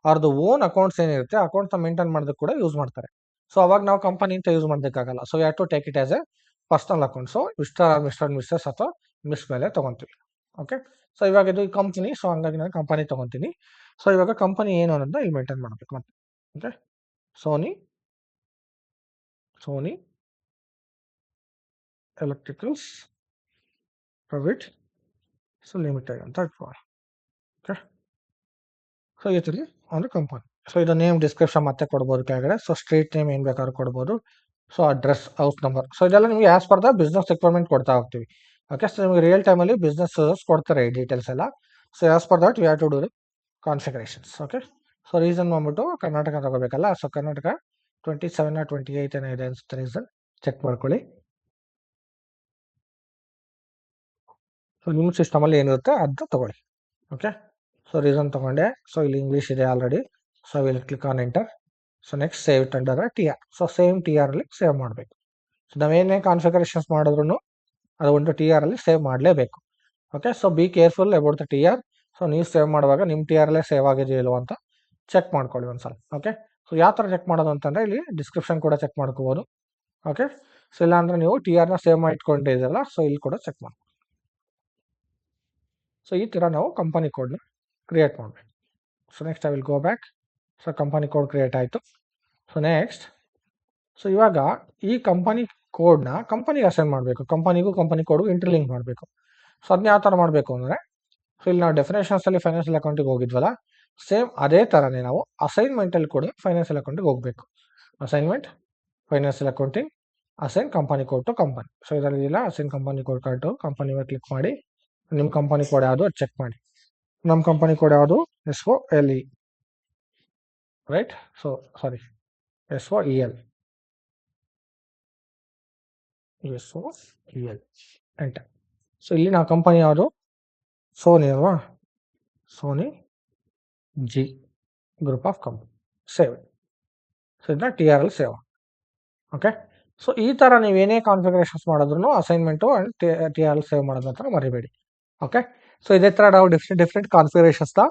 ಅವ್ರದ್ದು ಓನ್ ಅಕೌಂಟ್ಸ್ ಏನಿರುತ್ತೆ ಅಕೌಂಟ್ಸ್ನ ಮೇಂಟೈನ್ ಮಾಡೋದಕ್ಕೆ ಕೂಡ ಯೂಸ್ ಮಾಡ್ತಾರೆ. ಸೊ ಅವಾಗ ನಾವು ಕಂಪನಿ ಅಂತ ಯೂಸ್ ಮಾಡೋದಕ್ಕಾಗಲ್ಲ. So you have to take it as a personal account. So mister and missus ಅಥವಾ ಮಿಸ್ ಮೇಲೆ ತೊಗೊತೀವಿ. ಓಕೆ, ಸೊ ಇವಾಗ ಇದು ಕಂಪನಿ. ಸೊ ಹಂಗಾಗಿ ನಾನು ಕಂಪನಿ ತೊಗೊತೀನಿ. ಸೊ ಇವಾಗ ಕಂಪನಿ ಏನು ಅನ್ನೋದನ್ನ ಇಲ್ಲಿ ಮೇಂಟೈನ್ ಮಾಡಬೇಕು ಮತ್ತೆ. Okay, Sony electricals private so limited ಅಂತ ಇಟ್ಕೊಳ್ಳಿ. ಓಕೆ, ಸೊ ಈ ಥರ ಒಂದು ಕಂಪನಿ. ಸೊ ಇದು ನೇಮ್ ಡಿಸ್ಕ್ರಿಪ್ಷನ್ ಮತ್ತೆ ಕೊಡ್ಬೋದು ಕೆಳಗಡೆ. ಸೊ ಸ್ಟ್ರೀಟ್ ನೇಮ್ ಏನು ಬೇಕಾದ್ರೂ ಕೊಡ್ಬೋದು. So address, house number. So ಇದೆಲ್ಲ ನಿಮಗೆ as per the business requirement ಕೊಡ್ತಾ ಹೋಗ್ತೀವಿ. ಓಕೆ, ಸೊ ನಿಮಗೆ ರಿಯಲ್ ಟೈಮಲ್ಲಿ ಬಿಸ್ನೆಸ್ ಕೊಡ್ತಾರೆ ಈ ಡೀಟೇಲ್ಸ್ ಎಲ್ಲ. So as per that you have to do the configurations. Okay, so reason ಬಂದ್ಬಿಟ್ಟು ಕರ್ನಾಟಕ ತಗೋಬೇಕಲ್ಲ. ಸೊ ಕರ್ನಾಟಕ 27 or 28 ಏನೋ ಇದೆ ಅನ್ಸುತ್ತೆ ರೀಸನ್, ಚೆಕ್ ಮಾಡ್ಕೊಳ್ಳಿ. ಸೊ ನಿಮ್ಮ ಸಿಸ್ಟಮಲ್ಲಿ ಏನಿರುತ್ತೆ ಅದನ್ನ ತಗೊಳ್ಳಿ. ಓಕೆ, ಸೊ ರೀಸನ್ ತೊಗೊಂಡೆ. ಸೊ ಇಲ್ಲಿ ಇಂಗ್ಲೀಷ್ ಇದೆ already. So will click on enter. So next save it under TR. So same TR ಅಲ್ಲಿ ಸೇವ್ ಮಾಡಬೇಕು. ಸೊ ನಾವೇನೇ ಕಾನ್ಫಿಗರೇಷನ್ಸ್ ಮಾಡಿದ್ರು ಅದು ಒಂದು TR ಅಲ್ಲಿ ಸೇವ್ ಮಾಡಲೇಬೇಕು. Okay, so be careful about the TR. So ನೀವು ಸೇವ್ ಮಾಡುವಾಗ ನಿಮ್ಮ TR ಅಲ್ಲೇ ಸೇವ್ ಆಗಿದೆಯೋ ಇಲ್ವೋ ಅಂತ ಚೆಕ್ ಮಾಡ್ಕೊಳ್ಳಿ ಒಂದ್ಸಲ. ಓಕೆ, ಸೊ ಯಾವ ಥರ ಚೆಕ್ ಮಾಡೋದು ಅಂತಂದರೆ ಇಲ್ಲಿ ಡಿಸ್ಕ್ರಿಪ್ಷನ್ ಕೂಡ ಚೆಕ್ ಮಾಡ್ಕೋಬೋದು. ಓಕೆ, ಸೊ ಇಲ್ಲಾಂದರೆ ನೀವು TRನ ಸೇವ್ ಮಾಡಿ ಇಟ್ಕೊಂಡಿದ್ದೀರಲ್ಲ, ಸೊ ಇಲ್ಲಿ ಕೂಡ ಚೆಕ್ ಮಾಡಿ. ಸೊ ಈ ಥರ ನಾವು ಕಂಪನಿ ಕೋಡ್ನ ಕ್ರಿಯೇಟ್ ಮಾಡಬೇಕು. So next I will go back. So company code create ಆಯಿತು. ಸೊ ನೆಕ್ಸ್ಟ್ ಸೊ ಇವಾಗ ಈ ಕಂಪನಿ ಕೋಡ್ನ ಕಂಪನಿಗೆ ಅಸೈನ್ ಮಾಡಬೇಕು. ಕಂಪನಿಗೂ ಕಂಪನಿ ಕೋಡ್ಗೂ ಇಂಟರ್ಲಿಂಕ್ ಮಾಡಬೇಕು. ಸೊ ಅದನ್ನ ಯಾವ ಥರ ಮಾಡಬೇಕು ಅಂದರೆ, ಸೊ ಇಲ್ಲಿ ನಾವು ಡೆಫಿನೇಷನ್ಸಲ್ಲಿ ಫೈನಾನ್ಷಿಯಲ್ ಅಕೌಂಟಿಗೆ ಹೋಗಿದ್ವಲ್ಲ, ಸೇಮ್ ಅದೇ ಥರನೇ ನಾವು ಅಸೈನ್ಮೆಂಟಲ್ಲಿ ಕೂಡ ಫೈನಾನ್ಷಿಯಲ್ ಅಕೌಂಟಿಗೆ ಹೋಗಬೇಕು. Assignment, financial accounting, assign company code to company. So ಇದರಲ್ಲಿಲ್ಲ assign company code to company ಮೇಲೆ ಕ್ಲಿಕ್ ಮಾಡಿ ನಿಮ್ಮ ಕಂಪನಿ ಕೋಡ್ ಯಾವುದು ಅದು ಚೆಕ್ ಮಾಡಿ. ನಮ್ಮ ಕಂಪನಿ ಕೋಡ್ ಯಾವುದು, SOLE, right. So sorry, SOEL enter. So ಇಲ್ಲಿ ನಾವು ಕಂಪನಿ ಯಾವುದು, ಸೋನಿ ಅಲ್ವಾ, Sony G group of company. Save. So ಇದನ್ನ TR ಅಲ್ಲಿ ಸೇವ್. ಓಕೆ, ಸೊ ಈ ಥರ ನೀವೇನೇ ಕಾನ್ಫಿಗರೇಷನ್ಸ್ ಮಾಡಿದ್ರು ಅಸೈನ್ಮೆಂಟು ಆ್ಯಂಡ್ TR ಅಲ್ಲಿ ಸೇವ್ ಮಾಡೋದು ಅಂತ ಮರಿಬೇಡಿ. ಓಕೆ, ಸೊ ಇದೇ ಥರ ನಾವು ಡಿಫ್ರೆಂಟ್ ಕಾನ್ಫಿಗರೇಷನ್ಸ್ನ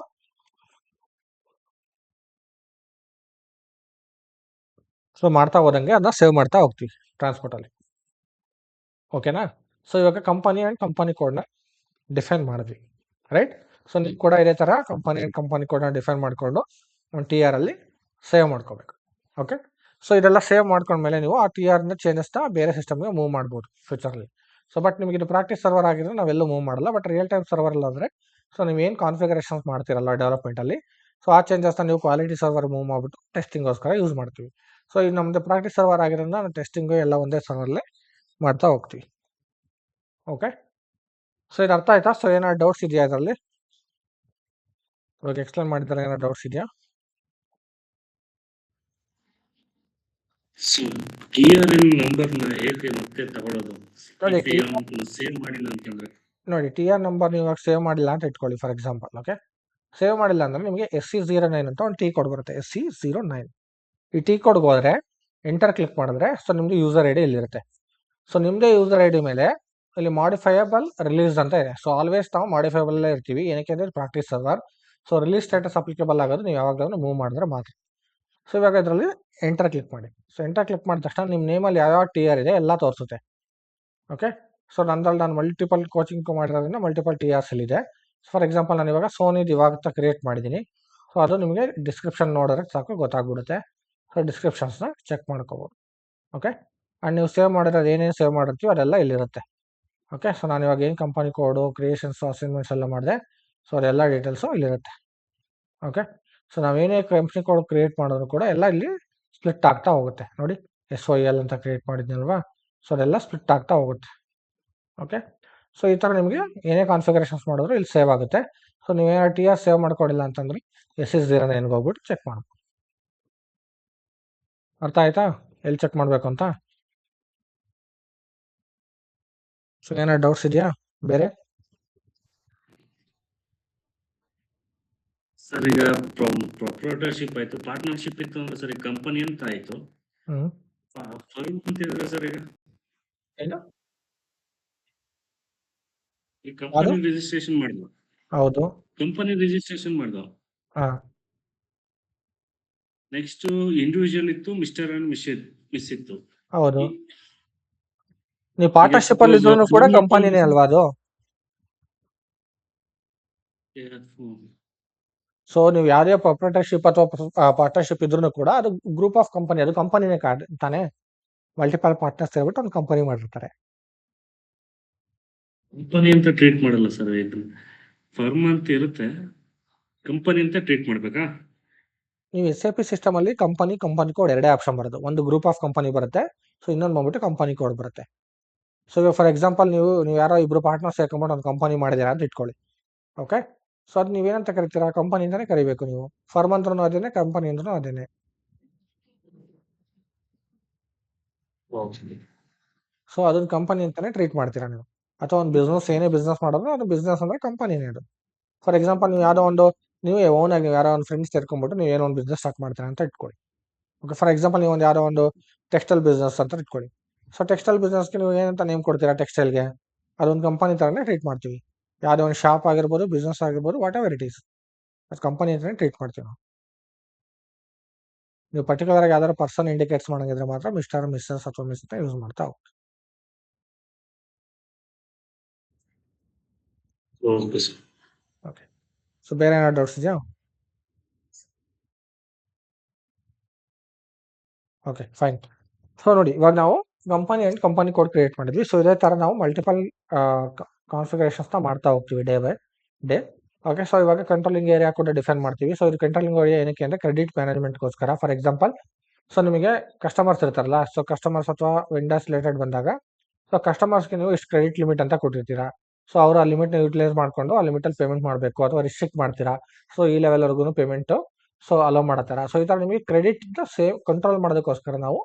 ಸೊ ಮಾಡ್ತಾ ಹೋದಂಗೆ ಅದನ್ನ ಸೇವ್ ಮಾಡ್ತಾ ಹೋಗ್ತೀವಿ ಟ್ರಾನ್ಸ್ಪೋರ್ಟಲ್ಲಿ. ಓಕೆನಾ. ಸೊ ಇವಾಗ ಕಂಪನಿ ಆ್ಯಂಡ್ ಕಂಪನಿ ಕೋಡ್ನ ಡಿಫೈನ್ ಮಾಡಿದ್ವಿ, ರೈಟ್. ಸೊ ನೀವು ಕೂಡ ಇದೇ ಥರ ಕಂಪನಿ ಆ್ಯಂಡ್ ಕಂಪನಿ ಕೋಡ್ನ ಡಿಫೈನ್ ಮಾಡಿಕೊಂಡು ಒಂದು TR ಅಲ್ಲಿ ಸೇವ್ ಮಾಡ್ಕೋಬೇಕು. ಓಕೆ, ಸೊ ಇದೆಲ್ಲ ಸೇವ್ ಮಾಡ್ಕೊಂಡ್ಮೇಲೆ ನೀವು ಆ TRನ ಚೇಂಜಸ್ನ ಬೇರೆ ಸಿಸ್ಟಮ್ಗೆ ಮೂವ್ ಮಾಡ್ಬೋದು ಫ್ಯೂಚರಲ್ಲಿ. ಸೊ ಬಟ್ ನಿಮಗೆ ಇದು ಪ್ರಾಕ್ಟೀಸ್ ಸರ್ವರ್ ಆಗಿದ್ರೆ ನಾವೆಲ್ಲೂ ಮೂವ್ ಮಾಡಲ್ಲ. ಬಟ್ ರಿಯಲ್ ಟೈಮ್ ಸರ್ವರ್ ಅಂದರೆ ಸೊ ನೀವು ಏನು ಕಾನ್ಫಿಗರೇಷನ್ಸ್ ಮಾಡ್ತಿರಲ್ಲ ಡೆವಲಪ್ಮೆಂಟಲ್ಲಿ, ಸೊ ಆ ಚೇಂಜಸ್ನ ನೀವು ಕ್ವಾಲಿಟಿ ಸರ್ವರ್ ಮೂವ್ ಮಾಡಿಬಿಟ್ಟು ಟೆಸ್ಟಿಂಗೋಸ್ಕರ ಯೂಸ್ ಮಾಡ್ತೀವಿ. ಸೊ ಇದು ನಮ್ಮದು ಪ್ರಾಕ್ಟೀಸ್ ಸರ್ವರ್ ಆಗಿರೋದ್ರಿಂದ ನಾವು ಟೆಸ್ಟಿಂಗು ಎಲ್ಲ ಒಂದೇ ಸರ್ವರ್ಲೇ ಮಾಡ್ತಾ ಹೋಗ್ತೀವಿ. ಓಕೆ, ಸೊ ಇದು ಅರ್ಥ ಆಯ್ತಾ? ಸೊ ಏನಾದ್ರು ಡೌಟ್ಸ್ ಇದೆಯಾ ಇದರಲ್ಲಿ? ಇವಾಗ ಎಕ್ಸ್ಪ್ಲೇನ್ ಮಾಡಿದ್ದಾರೆ, ಏನಾದ್ರು ಡೌಟ್ಸ್ ಇದೆಯಾ? ಸೊ TRN ನಂಬರ್ನ ಹೇಗೆ ಮತ್ತೆ ತಗೊಳ್ಳೋದು? ನೋಡಿ, ಸೇವ್ ಮಾಡಿಲ್ಲ ಅಂತಂದ್ರೆ ನೋಡಿ TR ನಂಬರ್ ನೀವು ಇವಾಗ ಸೇವ್ ಮಾಡಿಲ್ಲ ಅಂತ ಇಟ್ಕೊಳ್ಳಿ ಫಾರ್ ಎಕ್ಸಾಂಪಲ್. ಓಕೆ, ಸೇವ್ ಮಾಡಿಲ್ಲ ಅಂದ್ರೆ ನಿಮಗೆ SC09 ಅಂತ ಒಂದು ಕೋಡ್ ಬರುತ್ತೆ. SC09 ಈ ಕೋಡ್ಗೆ ಹೋದ್ರೆ ಎಂಟರ್ ಕ್ಲಿಕ್ ಮಾಡಿದ್ರೆ ಸೊ ನಿಮ್ದು ಯೂಸರ್ ಐಡಿ ಇಲ್ಲಿರುತ್ತೆ. ಸೊ ನಿಮ್ಮದೇ ಯೂಸರ್ ಐಡಿ ಮೇಲೆ ಇಲ್ಲಿ ಮಾಡಿಫೈಯಬಲ್ ರಿಲೀಸ್ ಅಂತ ಇದೆ. ಸೊ ಆಲ್ವೇಸ್ ನಾವು ಮಾಡಿಫೈಬಲ್ ಇರ್ತೀವಿ, ಏನಕ್ಕೆ ಅಂದರೆ practice server. So release status applicable ಆಗೋದು ನೀವು ಯಾವಾಗಲೂ ಮೂವ್ ಮಾಡಿದ್ರೆ ಮಾತ್ರ. ಸೊ ಇವಾಗ ಇದರಲ್ಲಿ ಎಂಟರ್ ಕ್ಲಿಕ್ ಮಾಡಿ. ಸೊ ಎಂಟರ್ ಕ್ಲಿಕ್ ಮಾಡಿದ ತಕ್ಷಣ ನಿಮ್ಮ ನೇಮಲ್ಲಿ ಯಾವ TR ಇದೆ ಎಲ್ಲ ತೋರಿಸುತ್ತೆ. ಓಕೆ, ಸೊ ನಂದಲ್ಲಿ ನಾನು ಮಲ್ಟಿಪಲ್ ಕೋಚಿಂಗ್ ಮಾಡಿರೋದ್ರಿಂದ ಮಲ್ಟಿಪಲ್ TRs ಇದೆ. ಫಾರ್ ಎಕ್ಸಾಂಪಲ್ ನಾನು ಇವಾಗ ಸೋನಿದು ಇವಾಗ ಕ್ರಿಯೇಟ್ ಮಾಡಿದ್ದೀನಿ. ಸೊ ಅದು ನಿಮಗೆ ಡಿಸ್ಕ್ರಿಪ್ಷನ್ ನೋಡಿದ್ರೆ ಸಾಕು ಗೊತ್ತಾಗ್ಬಿಡುತ್ತೆ. ಸೊ ಡಿಸ್ಕ್ರಿಪ್ಷನ್ಸ್ನ ಚೆಕ್ ಮಾಡ್ಕೋಬೋದು. ಓಕೆ, ಆ್ಯಂಡ್ ನೀವು ಸೇವ್ ಮಾಡಿರೋದು ಏನೇನು ಸೇವ್ ಮಾಡಿರ್ತೀವಿ ಅದೆಲ್ಲ ಇಲ್ಲಿರುತ್ತೆ. ಓಕೆ, ಸೊ ನಾನು ಇವಾಗ ಏನು ಕಂಪನಿ ಕೋಡು, ಕ್ರಿಯೇಷನ್ಸು, ಅಸೈನ್ಮೆಂಟ್ಸ್ ಎಲ್ಲ ಮಾಡಿದೆ. ಸೊ ಅದೆಲ್ಲ ಡೀಟೇಲ್ಸು ಇಲ್ಲಿರುತ್ತೆ. ಓಕೆ, ಸೊ ನಾವೇನೇ ಕಂಪ್ನಿ ಕೋಡ್ ಕ್ರಿಯೇಟ್ ಮಾಡಿದ್ರು ಕೂಡ ಎಲ್ಲ ಇಲ್ಲಿ ಸ್ಪ್ಲಿಟ್ ಆಗ್ತಾ ಹೋಗುತ್ತೆ. ನೋಡಿ SOL ಅಂತ ಕ್ರಿಯೇಟ್ ಮಾಡಿದ್ನಲ್ವಾ, ಸೊ ಅದೆಲ್ಲ ಸ್ಪ್ಲಿಟ್ ಆಗ್ತಾ ಹೋಗುತ್ತೆ. ಓಕೆ, ಸೊ ಈ ಥರ ನಿಮಗೆ ಏನೇ ಕಾನ್ಫಿಗರೇಷನ್ಸ್ ಮಾಡಿದ್ರು ಇಲ್ಲಿ ಸೇವ್ ಆಗುತ್ತೆ. ಸೊ ನೀವೇನಾದ್ರು TR ಸೇವ್ ಮಾಡ್ಕೊಂಡಿಲ್ಲ ಅಂತಂದ್ರೆ SC09 ಹೋಗ್ಬಿಟ್ಟು ಚೆಕ್ ಮಾಡ್ಬೋದು. ಅರ್ಥ ಆಯ್ತಾ ಎಲ್ಲಿ ಚೆಕ್ ಮಾಡಬೇಕು ಅಂತ? ಸೊ ಏನಾದ್ರು ಡೌಟ್ಸ್ ಇದೆಯಾ ಬೇರೆ? ಸರ್ ಈಗ ಪ್ರೊಪ್ರೈಟರ್ಶಿಪ್ ಆಯ್ತು, ಪಾರ್ಟ್ನರ್ಶಿಪ್ ಇತ್ತು ಅಂದ್ರೆ ಸರ್ ಕಂಪನಿ ಅಂತ ಆಯ್ತು. ಫರ್ಮ್ ಅಂತಿದ್ರೆ ಸರ್ ಈಗ ಏನು ಈ ಕಂಪನಿ ರಿಜಿಸ್ಟ್ರೇಷನ್ ಮಾಡಿದ್ವು. ಹೌದು, ಕಂಪನಿ ರಿಜಿಸ್ಟ್ರೇಷನ್ ಮಾಡಿದ್ವು. ಹಾ ನೆಕ್ಸ್ಟ್ ಇಂಡಿವಿಜುವಲ್ ಇತ್ತು, ಮಿಸ್ಟರ್ ಅಂಡ್ ಮಿಸ್ ಇತ್ತು. ಹೌದು. ನೀವು ಪಾರ್ಟ್ನರ್ಶಿಪ್ ಅಲ್ಲಿ ಇದ್ರೂ ಕೂಡ ಕಂಪನಿನೇ ಅಲ್ವಾ ಅದು? ಸೊ ನೀವು ಯಾವುದೇ ಪ್ರೊಪ್ರೈಟರ್ಶಿಪ್ ಅಥವಾ ಪಾರ್ಟ್ನರ್ಶಿಪ್ ಇದ್ರೂ ಕೂಡ ಅದು ಗ್ರೂಪ್ ಆಫ್ ಕಂಪನಿ, ಅದು ಕಂಪನಿನೇ ತಾನೇ. ಮಲ್ಟಿಪಲ್ ಪಾರ್ಟ್ನರ್ಸ್ ಹೇಳ್ಬಿಟ್ಟು ಒಂದು ಕಂಪನಿ ಮಾಡಿರ್ತಾರೆ. ಕಂಪನಿ ಅಂತ ಟ್ರೀಟ್ ಮಾಡಲ್ಲ ಸರ್, ಇದು ಫರ್ಮ್ ಅಂತ ಇರುತ್ತೆ, ಕಂಪನಿ ಅಂತ ಟ್ರೀಟ್ ಮಾಡ್ಬೇಕಾ? ನೀವು SAP ಸಿಸ್ಟಮ್ ಅಲ್ಲಿ ಕಂಪನಿ ಕೋಡ್ ಎರಡೇ ಆಪ್ಷನ್ ಬರುತ್ತೆ. ಒಂದು ಗ್ರೂಪ್ ಆಫ್ ಕಂಪನಿ ಬರುತ್ತೆ, ಸೊ ಇನ್ನೊಂದು ಬಂದ್ಬಿಟ್ಟು ಕಂಪನಿ ಕೋಡ್ ಬರುತ್ತೆ. ಸೊ ಇವಾಗ ಫಾರ್ ಎಕ್ಸಾಂಪಲ್ ನೀವು ಯಾರೋ ಇಬ್ರು ಪಾರ್ಟ್ನರ್ಸ್ ಸೇರ್ಕೊಂಡ್ಬಿಟ್ಟು ಒಂದು ಕಂಪನಿ ಮಾಡಿದ್ದೀರಾ ಅಂತ ಇಟ್ಕೊಳ್ಳಿ. ಓಕೆ, ಸೊ ಅದು ನೀವೇನಂತ ಕರಿತೀರಾ? ಕಂಪನಿ ಅಂತಾನೆ ಕರಿಬೇಕು ನೀವು. ಫರ್ಮ್ ಅಂದ್ರೂ ಅದೇನೆ, ಕಂಪನಿ ಅಂದ್ರೂ ಅದೇನೆ. ಸೊ ಅದನ್ನ ಕಂಪನಿ ಅಂತಾನೆ ಟ್ರೀಟ್ ಮಾಡ್ತೀರಾ ನೀವು. ಅಥವಾ ಒಂದು ಬಿಸ್ನೆಸ್, ಏನೇ ಬಿಸ್ನೆಸ್ ಮಾಡೋದು ಅದು ಬಿಸ್ನೆಸ್ ಅಂದ್ರೆ ಕಂಪನಿನೇ ಅದು. ಫಾರ್ ಎಕ್ಸಾಂಪಲ್ ನೀವು ಯಾವುದೋ ಒಂದು ನೀವೇ ಓನಾಗಿ ನೀವು ಯಾರೋ ಒಂದು ಫ್ರೆಂಡ್ಸ್ ಸೇರ್ಕೊಂಡ್ಬಿಟ್ಟು ನೀವು ಏನೋ ಒಂದು ಬಿಸ್ನೆಸ್ ಸ್ಟಾರ್ಟ್ ಮಾಡ್ತೀರಾ ಅಂತ ಇಟ್ಕೊಳ್ಳಿ. ಓಕೆ, ಫಾರ್ ಎಕ್ಸಾಂಪಲ್ ನೀವು ಒಂದು ಯಾವುದೋ ಒಂದು ಟೆಕ್ಸ್ಟೈಲ್ ಬಿಸ್ನೆಸ್ ಅಂತ ಇಟ್ಕೊಳ್ಳಿ. ಸೊ ಟೆಕ್ಸ್ಟೈಲ್ ಬಿಸ್ನೆಸ್ಗೆ ನೀವು ಏನಂತ ನೇಮ್ ಕೊಡ್ತೀರಾ? ಟೆಕ್ಸ್ಟೈಲ್ಗೆ ಅದೊಂದು ಕಂಪನಿ ಥರನೇ ಟ್ರೀಟ್ ಮಾಡ್ತೀವಿ. ಯಾವುದೋ ಒಂದು ಶಾಪ್ ಆಗಿರ್ಬೋದು, ಬಿಸ್ನೆಸ್ ಆಗಿರ್ಬೋದು, ವಾಟ್ ಎವರ್ ಇಟ್ ಈಸ್, ಅದು ಕಂಪನಿ ಅಂತಲೇ ಟ್ರೀಟ್ ಮಾಡ್ತೀವಿ ನಾವು. ನೀವು ಪರ್ಟಿಕ್ಯುಲರ್ ಆಗಿ ಯಾವ್ದಾದ್ರು ಪರ್ಸನ್ ಇಂಡಿಕೇಟ್ಸ್ ಮಾಡೋಂಗಿದ್ರೆ ಮಾತ್ರ ಮಿಸ್ಟರ್, ಮಿಸ್ಸಸ್ ಅಥವಾ ಮಿಸ್ ಅಂತ ಯೂಸ್ ಮಾಡ್ತಾ ಹೋಗ್ತೀವಿ. ಓಕೆ, ಸೊ ಬೇರೆ ಏನಾದ್ರು ಡೌಟ್ಸ್ ಇದೆಯಾ? Okay, fine. ಸೊ ನೋಡಿ, ಇವಾಗ ನಾವು company and company code create ಮಾಡಿದ್ವಿ. ಸೊ ಇದೇ ಥರ ನಾವು ಮಲ್ಟಿಪಲ್ ಕಾನ್ಫಿಗರೇಷನ್ಸ್ನ ಮಾಡ್ತಾ ಹೋಗ್ತೀವಿ day by day. Okay, so ಇವಾಗ ಕಂಟ್ರೋಲಿಂಗ್ ಏರಿಯಾ ಕೂಡ ಡಿಫೈನ್ ಮಾಡ್ತೀವಿ. ಸೊ ಇದು ಕಂಟ್ರೋಲಿಂಗ್ ಏರಿಯಾ ಏನಕ್ಕೆ ಅಂದರೆ ಕ್ರೆಡಿಟ್ ಮ್ಯಾನೇಜ್ಮೆಂಟ್ಗೋಸ್ಕರ. ಫಾರ್ ಎಕ್ಸಾಂಪಲ್, ಸೊ ನಿಮಗೆ ಕಸ್ಟಮರ್ಸ್ ಇರ್ತಾರಲ್ಲ, ಸೊ ಕಸ್ಟಮರ್ಸ್ ಅಥವಾ ವೆಂಡರ್ಸ್ ರಿಲೇಟೆಡ್ ಬಂದಾಗ ಸೊ ಕಸ್ಟಮರ್ಸ್ಗೆ ನೀವು ಇಷ್ಟು ಕ್ರೆಡಿಟ್ ಲಿಮಿಟ್ ಅಂತ ಕೊಟ್ಟಿರ್ತೀರಾ. ಸೊ ಅವರು ಆ ಲಿಮಿಟ್ನ ಯೂಟಿಲೈಸ್ ಮಾಡಿಕೊಂಡು ಆ ಲಿಮಿಟಲ್ಲಿ ಪೇಮೆಂಟ್ ಮಾಡಬೇಕು ಅಥವಾ ರಿಸ್ಟ್ರಿಕ್ಟ್ ಮಾಡ್ತೀರಾ. ಸೊ ಈ ಲೆವೆಲ್ವರೆಗೂ ಪೇಮೆಂಟು ಸೊ ಅಲೋ ಮಾಡತ್ತಾರ. ಸೊ ಈ ಥರ ನಿಮಗೆ ಕ್ರೆಡಿಟ್ ಸೇವ್ ಕಂಟ್ರೋಲ್ ಮಾಡೋದಕ್ಕೋಸ್ಕರ ನಾವು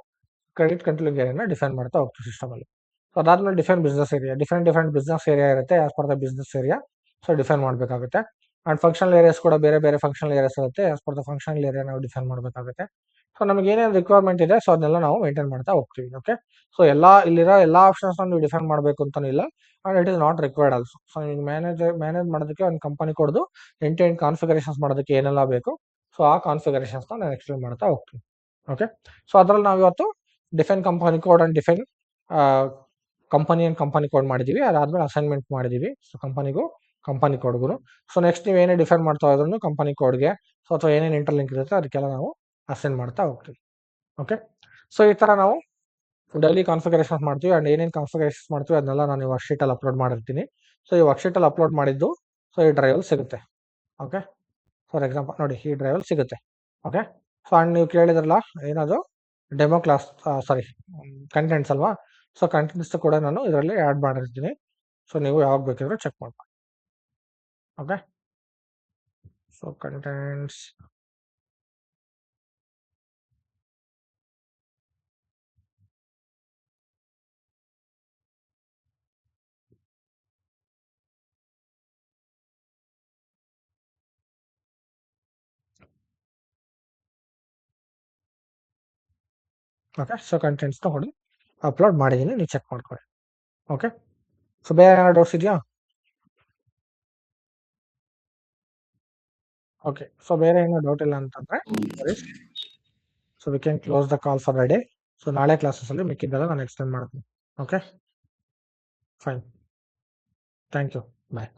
ಕ್ರೆಡಿಟ್ ಕಂಟ್ರೋಲಿಂಗ್ ಏರಿಯಾನ ಡಿಫೈನ್ ಮಾಡ್ತಾ ಹೋಗ್ತೀವಿ ಸಿಸ್ಟಮಲ್ಲಿ. ಸೊ ಅದಾದ್ಮೇಲೆ define business area, different business area ಇರುತ್ತೆ. As per the business area so define ಮಾಡಬೇಕಾಗುತ್ತೆ. ಆ್ಯಂಡ್ ಫಂಕ್ಷನಲ್ ಏರಿಯಾಸ್ ಕೂಡ ಬೇರೆ ಬೇರೆ ಫಂಕ್ಷನಲ್ ಏರಿಯಾಸ್ ಇರುತ್ತೆ. As per the functional area ನಾವು ಡಿಫೈನ್ ಮಾಡಬೇಕಾಗುತ್ತೆ. ಸೊ ನಮಗೆ ಏನೇನು ರಿಕ್ವೈರ್ಮೆಂಟ್ ಇದೆ ಸೊ ಅದನ್ನೆಲ್ಲ ನಾವು ಮೇಂಟೈನ್ ಮಾಡ್ತಾ ಹೋಗ್ತೀವಿ. ಓಕೆ, ಸೊ ಇಲ್ಲಿರೋ ಎಲ್ಲ ಆಪ್ಷನ್ಸ್ನ ನೀವು ಡಿಫೈನ್ ಮಾಡಬೇಕು ಅಂತಲೂ ಇಲ್ಲ, and it is not required also. So ನಿಮಗೆ ಮ್ಯಾನೇಜ್ ಮಾಡೋದಕ್ಕೆ ಒಂದು ಕಂಪನಿ ಕೊಡೋದು ಎಂಡ್ ಕಾನ್ಫಿಗರೇಷನ್ಸ್ ಮಾಡೋದಕ್ಕೆ ಏನೆಲ್ಲ ಬೇಕು ಸೊ ಆ ಕಾನ್ಫಿಗರೇಷನ್ಸ್ನ ನಾನು ಎಕ್ಸ್ಪ್ಲೇನ್ ಮಾಡ್ತಾ ಹೋಗ್ತೀನಿ. ಓಕೆ, ಸೊ ಅದರಲ್ಲಿ ನಾವು ಇವತ್ತು define company code and define company and company code ಮಾಡಿದ್ದೀವಿ. ಅದಾದ್ಮೇಲೆ ಅಸೈನ್ಮೆಂಟ್ ಮಾಡಿದ್ದೀವಿ. ಸೊ ಕಂಪನಿಗೂ ಕಂಪನಿ ಕೋಡ್ಗೂ. ಸೊ ನೆಕ್ಸ್ಟ್ ನೀವು ಏನೇ ಡಿಫೈನ್ ಮಾಡ್ತಾ ಹೋದ್ರೂ ಕಂಪನಿ ಕೋಡ್ಗೆ ಸೊ ಅಥವಾ ಏನೇನು ಇಂಟರ್ಲಿಂಕ್ ಇರುತ್ತೆ ಅದಕ್ಕೆಲ್ಲ ನಾವು ಅಸೈನ್ ಮಾಡ್ತಾ ಹೋಗ್ತೀವಿ. ಓಕೆ, ಸೊ ಈ ಥರ ನಾವು ಡೈಲಿ ಕಾನ್ಫಿಗರೇಷನ್ ಮಾಡ್ತೀವಿ ಆ್ಯಂಡ್ ಏನೇನು ಕಾನ್ಫಿಗರೇಷನ್ ಮಾಡ್ತೀವಿ ಅದನ್ನೆಲ್ಲ ನಾನು ಈ ವರ್ಕ್ಶೀಟಲ್ಲಿ ಅಪ್ಲೋಡ್ ಮಾಡಿರ್ತೀನಿ. ಸೊ ಈ ವರ್ಕ್ಶೀಟಲ್ಲಿ ಅಪ್ಲೋಡ್ ಮಾಡಿದ್ದು ಸೊ ಈ ಡ್ರೈವಲ್ಲಿ ಸಿಗುತ್ತೆ. ಓಕೆ, ಫಾರ್ ಎಕ್ಸಾಂಪಲ್ ನೋಡಿ ಈ ಡ್ರೈವಲ್ಲಿ ಸಿಗುತ್ತೆ. ಓಕೆ, ಸೊ ಆ್ಯಂಡ್ ನೀವು ಕೇಳಿದ್ರಲ್ಲ ಏನದು ಡೆಮೋ ಕ್ಲಾಸ್ ಸಾರಿ ಕಂಟೆಂಟ್ಸ್ ಅಲ್ವಾ, ಸೊ ಕಂಟೆಂಟ್ಸ್ ಕೂಡ ನಾನು ಇದರಲ್ಲಿ ಆ್ಯಡ್ ಮಾಡಿರ್ತೀನಿ. ಸೊ ನೀವು ಯಾವಾಗ ಬೇಕಿದ್ರೆ ಚೆಕ್ ಮಾಡ್ಬೋದು. Okay, so contents okay, so ಕಂಟೆಂಟ್ಸ್ನ ಹೊಡಿ ಅಪ್ಲೋಡ್ ಮಾಡಿದ್ದೀನಿ, ನೀವು ಚೆಕ್ ಮಾಡ್ಕೊಳ್ಳಿ. ಓಕೆ, ಸೊ ಬೇರೆ ಏನಾದ್ರು ಡೌಟ್ಸ್ ಇದೆಯಾ? ಓಕೆ, ಸೊ ಬೇರೆ ಏನೋ ಡೌಟ್ ಇಲ್ಲ ಅಂತಂದರೆ so we can close the call for the day. So ನಾಳೆ ಕ್ಲಾಸಸ್ಸಲ್ಲಿ ಮಿಕ್ಕಿದ್ದೆಲ್ಲ ನಾನು ಎಕ್ಸ್ಪ್ಲೇನ್ ಮಾಡ್ತೀನಿ. Okay, fine, thank you, bye.